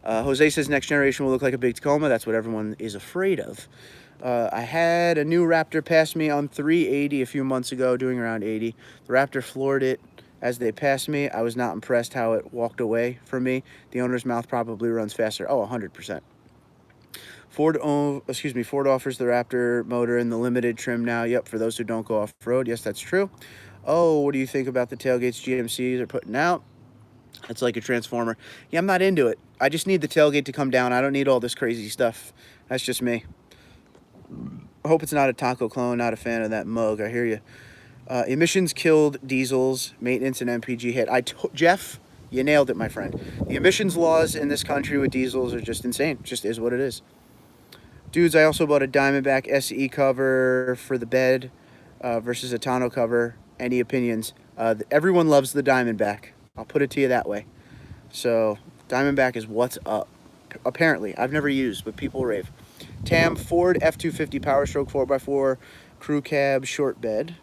Jose says next generation will look like a big Tacoma. That's what everyone is afraid of. I had a new Raptor pass me on 380 a few months ago, doing around 80. The Raptor floored it as they passed me. I was not impressed how it walked away from me. The owner's mouth probably runs faster. Oh, 100%. Ford offers the Raptor motor in the limited trim now. Yep, for those who don't go off-road. Yes, that's true. Oh, what do you think about the tailgates GMCs are putting out? It's like a transformer. Yeah, I'm not into it. I just need the tailgate to come down. I don't need all this crazy stuff. That's just me. I hope it's not a Taco clone. Not a fan of that mug. I hear you. Emissions killed diesels. Maintenance and MPG hit. Jeff, you nailed it, my friend. The emissions laws in this country with diesels are just insane. It just is what it is. Dudes, I also bought a Diamondback SE cover for the bed versus a tonneau cover. Any opinions? Everyone loves the Diamondback. I'll put it to you that way. So, Diamondback is what's up. Apparently. I've never used, but people rave. Tam, Ford F-250 Power Stroke 4x4 crew cab short bed.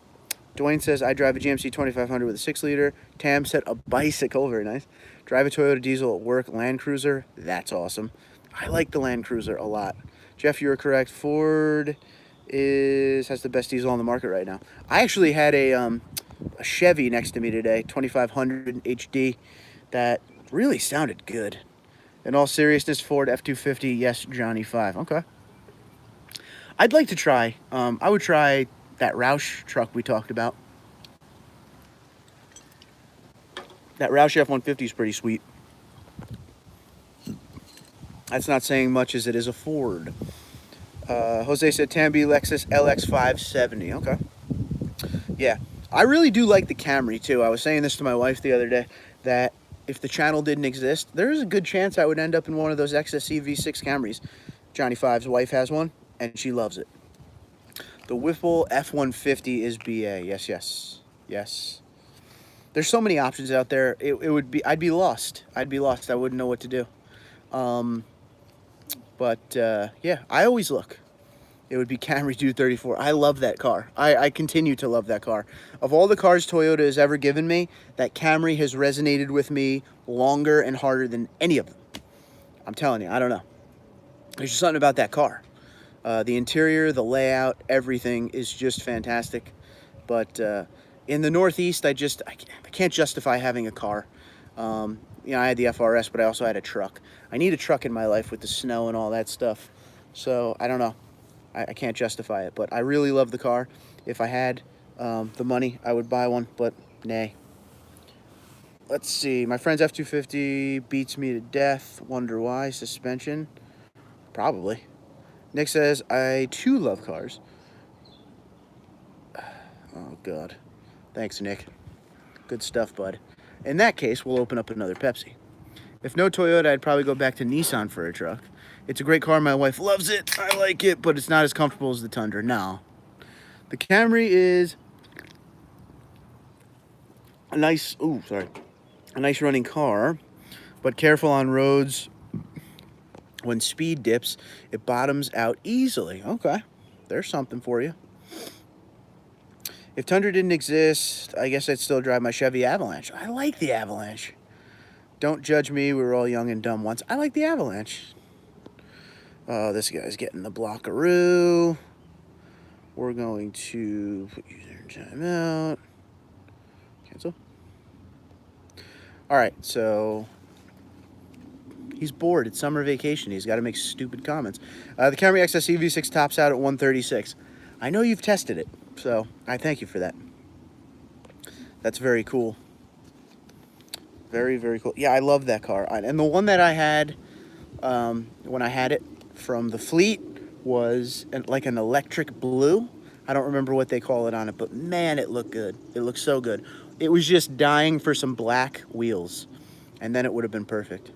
Dwayne says, I drive a GMC 2500 with a 6-liter. Tam said, a bicycle. Very nice. Drive a Toyota diesel at work. Land Cruiser. That's awesome. I like the Land Cruiser a lot. Jeff, you're correct. Ford has the best diesel on the market right now. I actually had a Chevy next to me today, 2500 HD, that really sounded good. In all seriousness, Ford F-250, yes, Johnny 5. Okay. I'd like to try, I would try that Roush truck we talked about. That Roush F-150 is pretty sweet. That's not saying much as it is a Ford. Jose said Tambi Lexus LX570. Okay. Yeah. I really do like the Camry, too. I was saying this to my wife the other day, that if the channel didn't exist, there's a good chance I would end up in one of those XSE V6 Camrys. Johnny 5's wife has one, and she loves it. The Whipple F-150 is BA. Yes, yes, yes. There's so many options out there. I'd be lost. I'd be lost. I wouldn't know what to do. Yeah, I always look. It would be Camry Dude 34. I love that car. I continue to love that car. Of all the cars Toyota has ever given me, that Camry has resonated with me longer and harder than any of them. I'm telling you, I don't know. There's just something about that car. The interior, the layout, everything is just fantastic. But in the Northeast, I can't justify having a car. I had the FRS, but I also had a truck. I need a truck in my life with the snow and all that stuff. So, I don't know. I can't justify it, but I really love the car. If I had the money, I would buy one, but nay. Let's see. My friend's F-250 beats me to death. Wonder why. Suspension? Probably. Nick says, I too love cars. Oh, God. Thanks, Nick. Good stuff, bud. In that case, we'll open up another Pepsi. If no Toyota, I'd probably go back to Nissan for a truck. It's a great car. My wife loves it. I like it, but it's not as comfortable as the Tundra. No. The Camry is a nice running car, but careful on roads. When speed dips, it bottoms out easily. Okay. There's something for you. If Tundra didn't exist, I guess I'd still drive my Chevy Avalanche. I like the Avalanche. Don't judge me. We were all young and dumb once. I like the Avalanche. Oh, this guy's getting the blockaroo. We're going to put user in timeout. Cancel. All right, so he's bored. It's summer vacation. He's got to make stupid comments. The Camry XSE V6 tops out at 136. I know you've tested it, so I thank you for that. That's very cool. Very, very cool. Yeah, I love that car. And the one that I had when I had it from the fleet was like an electric blue. I don't remember what they call it on it, but man, it looked good. It looked so good. It was just dying for some black wheels, and then it would have been perfect.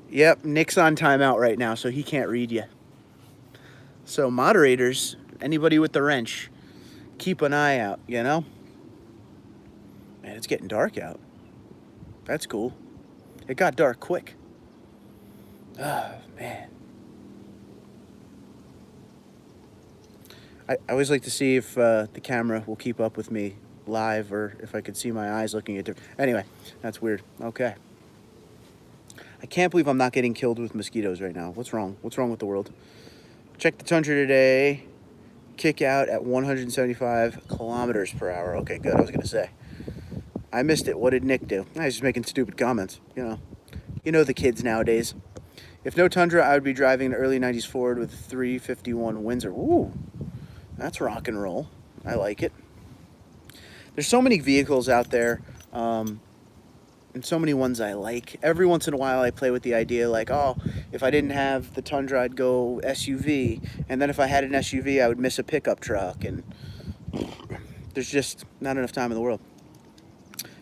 Yep, Nick's on timeout right now, so he can't read you. So moderators, Anybody with the wrench, keep an eye out, you know? Man, it's getting dark out. That's cool. It got dark quick. Oh, man. I always like to see if the camera will keep up with me live, or if I could see my eyes looking at different. Anyway, that's weird. Okay. I can't believe I'm not getting killed with mosquitoes right now. What's wrong? What's wrong with the world? Check the Tundra today. Kick out at 175 kilometers per hour. Okay, good. I was going to say. I missed it. What did Nick do? I was just making stupid comments. You know the kids nowadays. If no Tundra, I would be driving an early 90s Ford with 351 Windsor. Ooh, that's rock and roll. I like it. There's so many vehicles out there, and so many ones I like. Every once in a while I play with the idea like, oh, if I didn't have the Tundra, I'd go SUV. And then if I had an SUV, I would miss a pickup truck. And there's just not enough time in the world.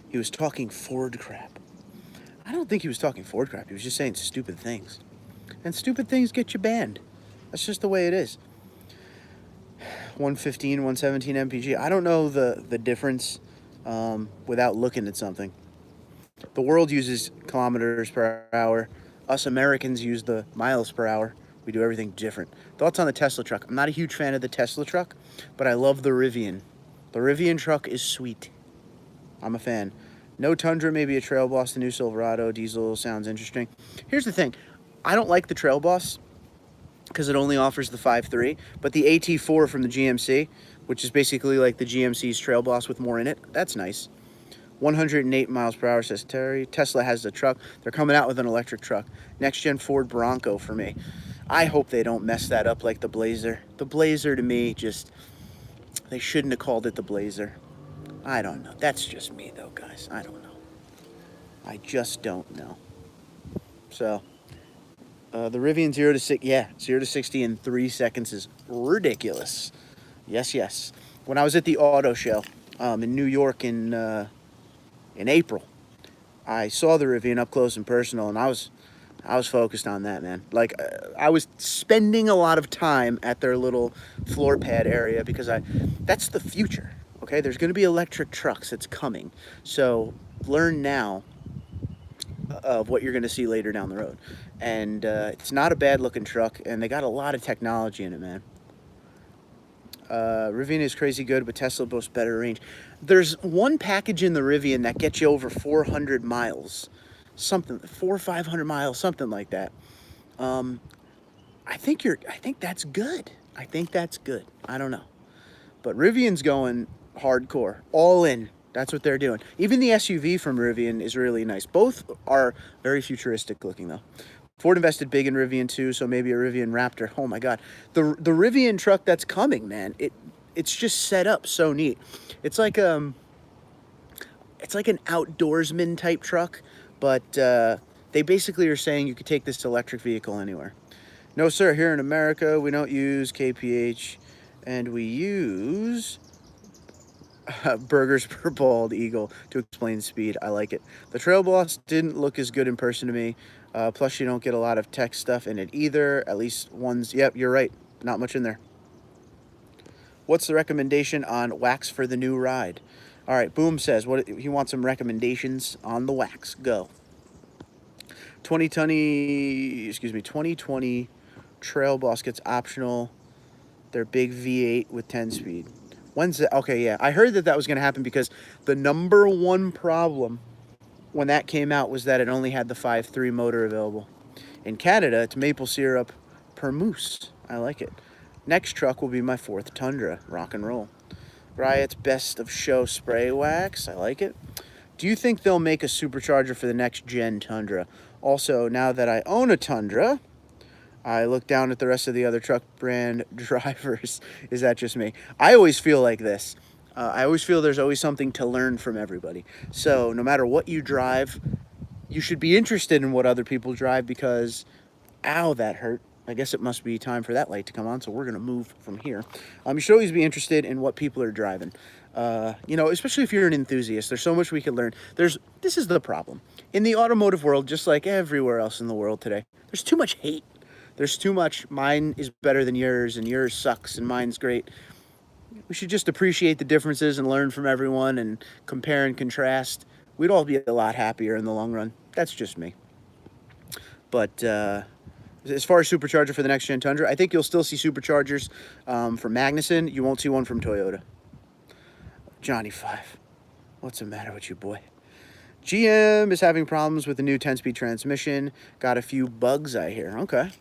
He was talking Ford crap. I don't think he was talking Ford crap. He was just saying stupid things. And stupid things get you banned. That's just the way it is. 115, 117 mpg. I don't know the difference without looking at something. The world uses kilometers per hour. Us Americans use the miles per hour. We do everything different. Thoughts on the Tesla truck? I'm not a huge fan of the Tesla truck, but I love the Rivian. The Rivian truck is sweet. I'm a fan. No Tundra, maybe a Trail Boss. The new Silverado diesel sounds interesting. Here's the thing. I don't like the Trail Boss because it only offers the 5.3, but the AT4 from the GMC, which is basically like the GMC's Trail Boss with more in it, that's nice. 108 miles per hour, says Terry. Tesla has the truck. They're coming out with an electric truck. Next gen Ford Bronco for me. I hope they don't mess that up like the Blazer. The Blazer to me just, they shouldn't have called it the Blazer. I don't know. That's just me though, guys. I don't know. I just don't know. So, the Rivian 0 to 6, yeah, 0 to 60 in 3 seconds is ridiculous. Yes, yes. When I was at the auto show in New York in April, I saw the Rivian up close and personal, and I was focused on that, man. Like, I was spending a lot of time at their little floor pad area because that's the future, okay? There's going to be electric trucks. It's coming. So learn now of what you're going to see later down the road. And it's not a bad-looking truck, and they got a lot of technology in it, man. Rivian is crazy good, but Tesla boasts better range. There's one package in the Rivian that gets you over 400 miles. Something, 400 or 500 miles, something like that. I think that's good. I think that's good. I don't know. But Rivian's going hardcore, all in. That's what they're doing. Even the SUV from Rivian is really nice. Both are very futuristic looking, though. Ford invested big in Rivian, too, so maybe a Rivian Raptor. Oh, my God. The Rivian truck that's coming, man, it's just set up so neat. It's like an outdoorsman type truck, but they basically are saying you could take this electric vehicle anywhere. No, sir, here in America, we don't use KPH, and we use burgers per bald eagle to explain speed. I like it. The Trail Boss didn't look as good in person to me. Plus, you don't get a lot of tech stuff in it either. At least ones. Yep, you're right. Not much in there. What's the recommendation on wax for the new ride? All right, Boom says he wants some recommendations on the wax. Go. 2020 Trail Boss gets optional. Their big V8 with 10 speed. When's that? Okay, yeah. I heard that was going to happen because the number one problem when that came out was that it only had the 5.3 motor available. In Canada, it's maple syrup per moose. I like it. Next truck will be my 4th Tundra. Rock and roll. Riot's best of show spray wax. I like it. Do you think they'll make a supercharger for the next gen Tundra? Also, now that I own a Tundra, I look down at the rest of the other truck brand drivers. Is that just me? I always feel like this. I always feel there's always something to learn from everybody. So no matter what you drive, you should be interested in what other people drive because, ow, that hurt. I guess it must be time for that light to come on, so we're going to move from here. You should always be interested in what people are driving. Especially if you're an enthusiast. There's so much we can learn. This is the problem. In the automotive world, just like everywhere else in the world today, there's too much hate. There's too much. Mine is better than yours, and yours sucks, and mine's great. We should just appreciate the differences and learn from everyone and compare and contrast. We'd all be a lot happier in the long run. That's just me. But as far as supercharger for the next gen Tundra, I think you'll still see superchargers from Magnuson. You won't see one from Toyota. Johnny 5. What's the matter with you, boy? GM is having problems with the new 10-speed transmission. Got a few bugs, I hear. Okay.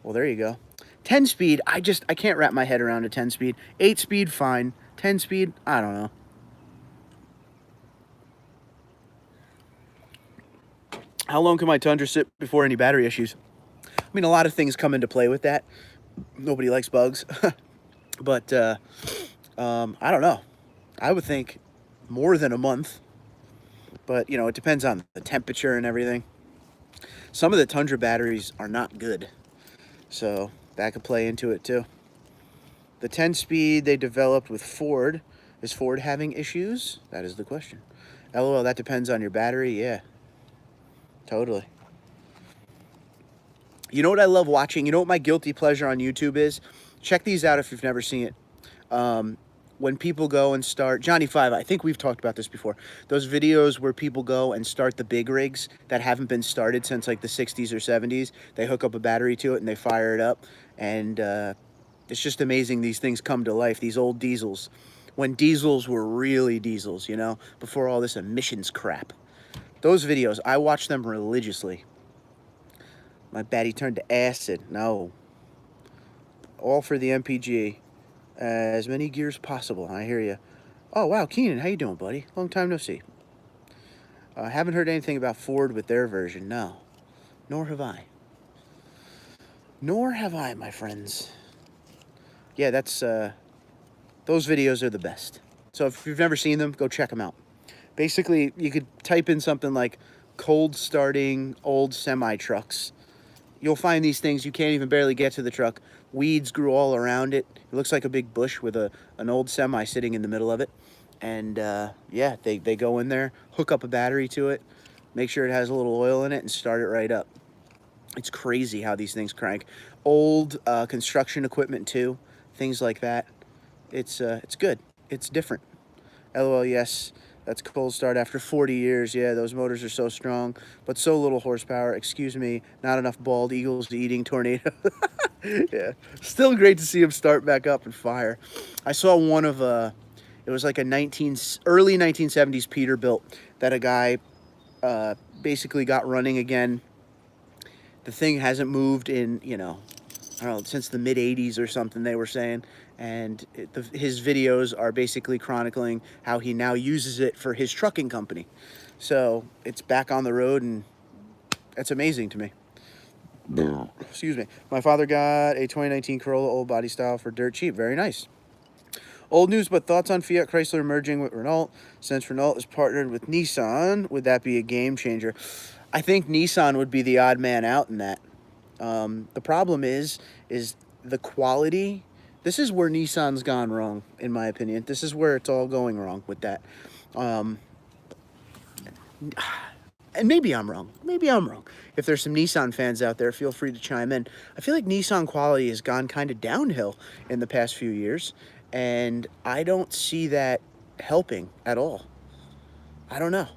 Well, there you go. 10-speed, I can't wrap my head around a 10-speed. 8-speed, fine. 10-speed, I don't know. How long can my Tundra sit before any battery issues? I mean, a lot of things come into play with that. Nobody likes bugs. But, I don't know. I would think more than a month. But, you know, it depends on the temperature and everything. Some of the Tundra batteries are not good. So that could play into it too. The 10-speed they developed with Ford. Is Ford having issues? That is the question. LOL, that depends on your battery. Yeah, totally. You know what I love watching? You know what my guilty pleasure on YouTube is? Check these out if you've never seen it. When people go and start, Johnny 5, I think we've talked about this before. Those videos where people go and start the big rigs that haven't been started since like the 60s or 70s. They hook up a battery to it and they fire it up. And it's just amazing these things come to life, these old diesels. When diesels were really diesels, you know, before all this emissions crap. Those videos, I watch them religiously. My battery turned to acid. No. All for the MPG. As many gears possible. I hear you. Oh, wow. Keenan, how you doing, buddy? Long time no see. Haven't heard anything about Ford with their version. No. Nor have I. Nor have I, my friends. Yeah, that's... those videos are the best. So if you've never seen them, go check them out. Basically, you could type in something like cold starting old semi-trucks. You'll find these things, you can't even barely get to the truck. Weeds grew all around it. It looks like a big bush with an old semi sitting in the middle of it. And yeah, they go in there, hook up a battery to it, make sure it has a little oil in it, and start it right up. It's crazy how these things crank. Old construction equipment too, things like that. It's good. It's different. LOL, yes. That's cold start after 40 years. Yeah, those motors are so strong, but so little horsepower. Excuse me, not enough bald eagles to eating tornado. Yeah, still great to see them start back up and fire. I saw one of it was like a early 1970s Peterbilt that a guy basically got running again. The thing hasn't moved in, you know, I don't know, since the mid 80s or something, they were saying. And his videos are basically chronicling how he now uses it for his trucking company. So it's back on the road, and that's amazing to me. Excuse me. My father got a 2019 Corolla old body style for dirt cheap. Very nice. Old news, but thoughts on Fiat Chrysler merging with Renault? Since Renault is partnered with Nissan, would that be a game changer? I think Nissan would be the odd man out in that. The problem is the quality. This is where Nissan's gone wrong, in my opinion. This is where it's all going wrong with that. And maybe I'm wrong. Maybe I'm wrong. If there's some Nissan fans out there, feel free to chime in. I feel like Nissan quality has gone kind of downhill in the past few years, and I don't see that helping at all. I don't know.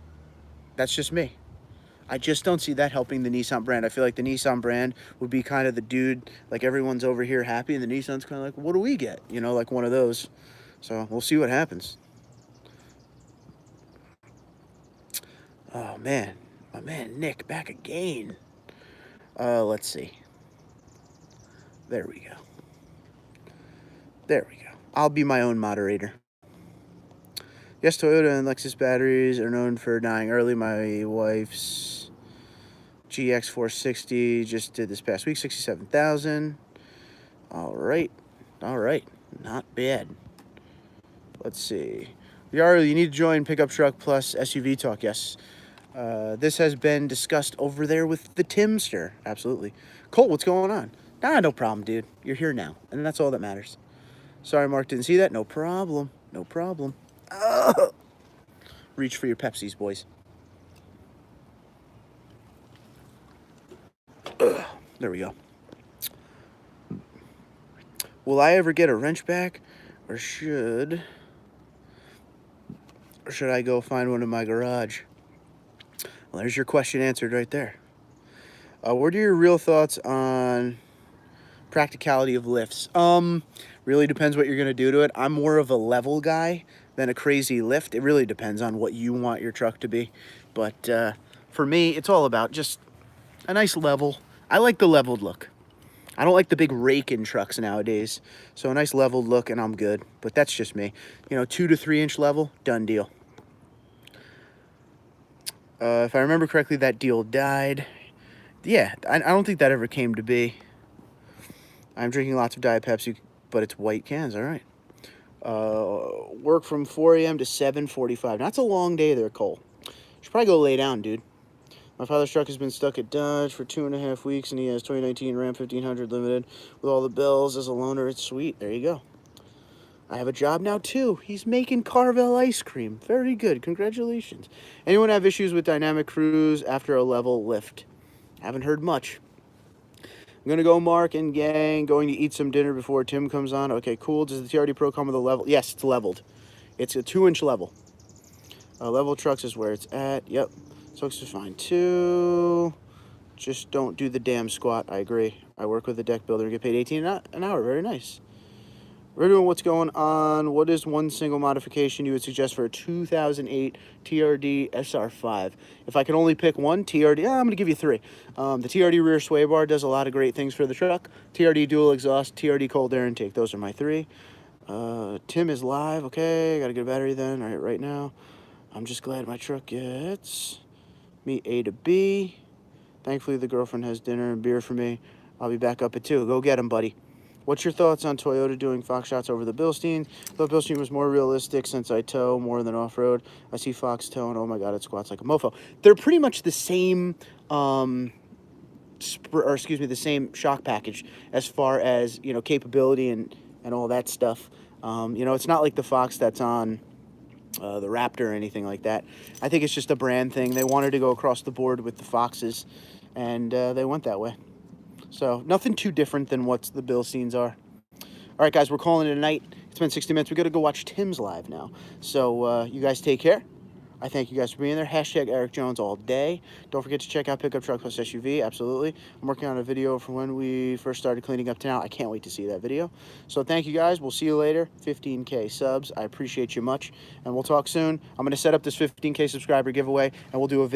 That's just me. I just don't see that helping the Nissan brand. I feel like the Nissan brand would be kind of the dude, like everyone's over here happy, and the Nissan's kind of like, what do we get? You know, like one of those. So we'll see what happens. Oh, man. My man Nick back again. Let's see. There we go. There we go. I'll be my own moderator. Yes, Toyota and Lexus batteries are known for dying early. My wife's GX460 just did this past week, 67,000. All right. All right. Not bad. Let's see. Yaro, you need to join Pickup Truck Plus SUV Talk. Yes. This has been discussed over there with the Timster. Absolutely. Colt, what's going on? Nah, no problem, dude. You're here now, and that's all that matters. Sorry, Mark didn't see that. No problem. No problem. Reach for your Pepsis, boys. There we go. Will I ever get a wrench back? Or should I go find one in my garage? Well, there's your question answered right there. What are your real thoughts on practicality of lifts? Really depends what you're going to do to it. I'm more of a level guy than a crazy lift. It really depends on what you want your truck to be. But for me, it's all about just a nice level. I like the leveled look. I don't like the big rake in trucks nowadays. So a nice leveled look and I'm good. But that's just me. You know, 2 to 3 inch level, done deal. If I remember correctly, that deal died. Yeah, I don't think that ever came to be. I'm drinking lots of Diet Pepsi, but it's white cans, all right. Work from 4 a.m. to 7:45. That's a long day there, Cole. Should probably go lay down, dude. My father's truck has been stuck at Dodge for 2.5 weeks, and he has 2019 Ram 1500 Limited with all the bells. As a loaner, it's sweet. There you go. I have a job now, too. He's making Carvel ice cream. Very good. Congratulations. Anyone have issues with dynamic cruise after a level lift? Haven't heard much. I'm going to go, Mark and gang. Going to eat some dinner before Tim comes on. Okay, cool. Does the TRD Pro come with a level? Yes, it's leveled. It's a 2-inch level. Level trucks is where it's at. Yep. Soaks is fine, too. Just don't do the damn squat. I agree. I work with a deck builder and get paid $18 an hour. Very nice. We're doing what's going on. What is one single modification you would suggest for a 2008 TRD SR5? If I can only pick one, TRD, I'm going to give you 3. The TRD rear sway bar does a lot of great things for the truck. TRD dual exhaust, TRD cold air intake. Those are my 3. Tim is live. Okay, got to get a battery then. All right, right now. I'm just glad my truck gets me A to B. Thankfully, the girlfriend has dinner and beer for me. I'll be back up at 2. Go get him, buddy. What's your thoughts on Toyota doing Fox shots over the Bilstein? I thought Bilstein was more realistic since I tow more than off-road. I see Fox tow and oh my God, it squats like a mofo. They're pretty much the same, the same shock package as far as, you know, capability and all that stuff. You know, it's not like the Fox that's on the Raptor or anything like that. I think it's just a brand thing. They wanted to go across the board with the Foxes, and they went that way. So nothing too different than what the Bilsteins are. All right, guys, we're calling it a night. It's been 60 minutes. We got to go watch Tim's live now. So you guys take care. I thank you guys for being there. Hashtag Eric Jones all day. Don't forget to check out Pickup Truck Plus SUV. Absolutely. I'm working on a video from when we first started cleaning up to now. I can't wait to see that video. So thank you guys. We'll see you later. 15K subs. I appreciate you much. And we'll talk soon. I'm going to set up this 15K subscriber giveaway, and we'll do a video.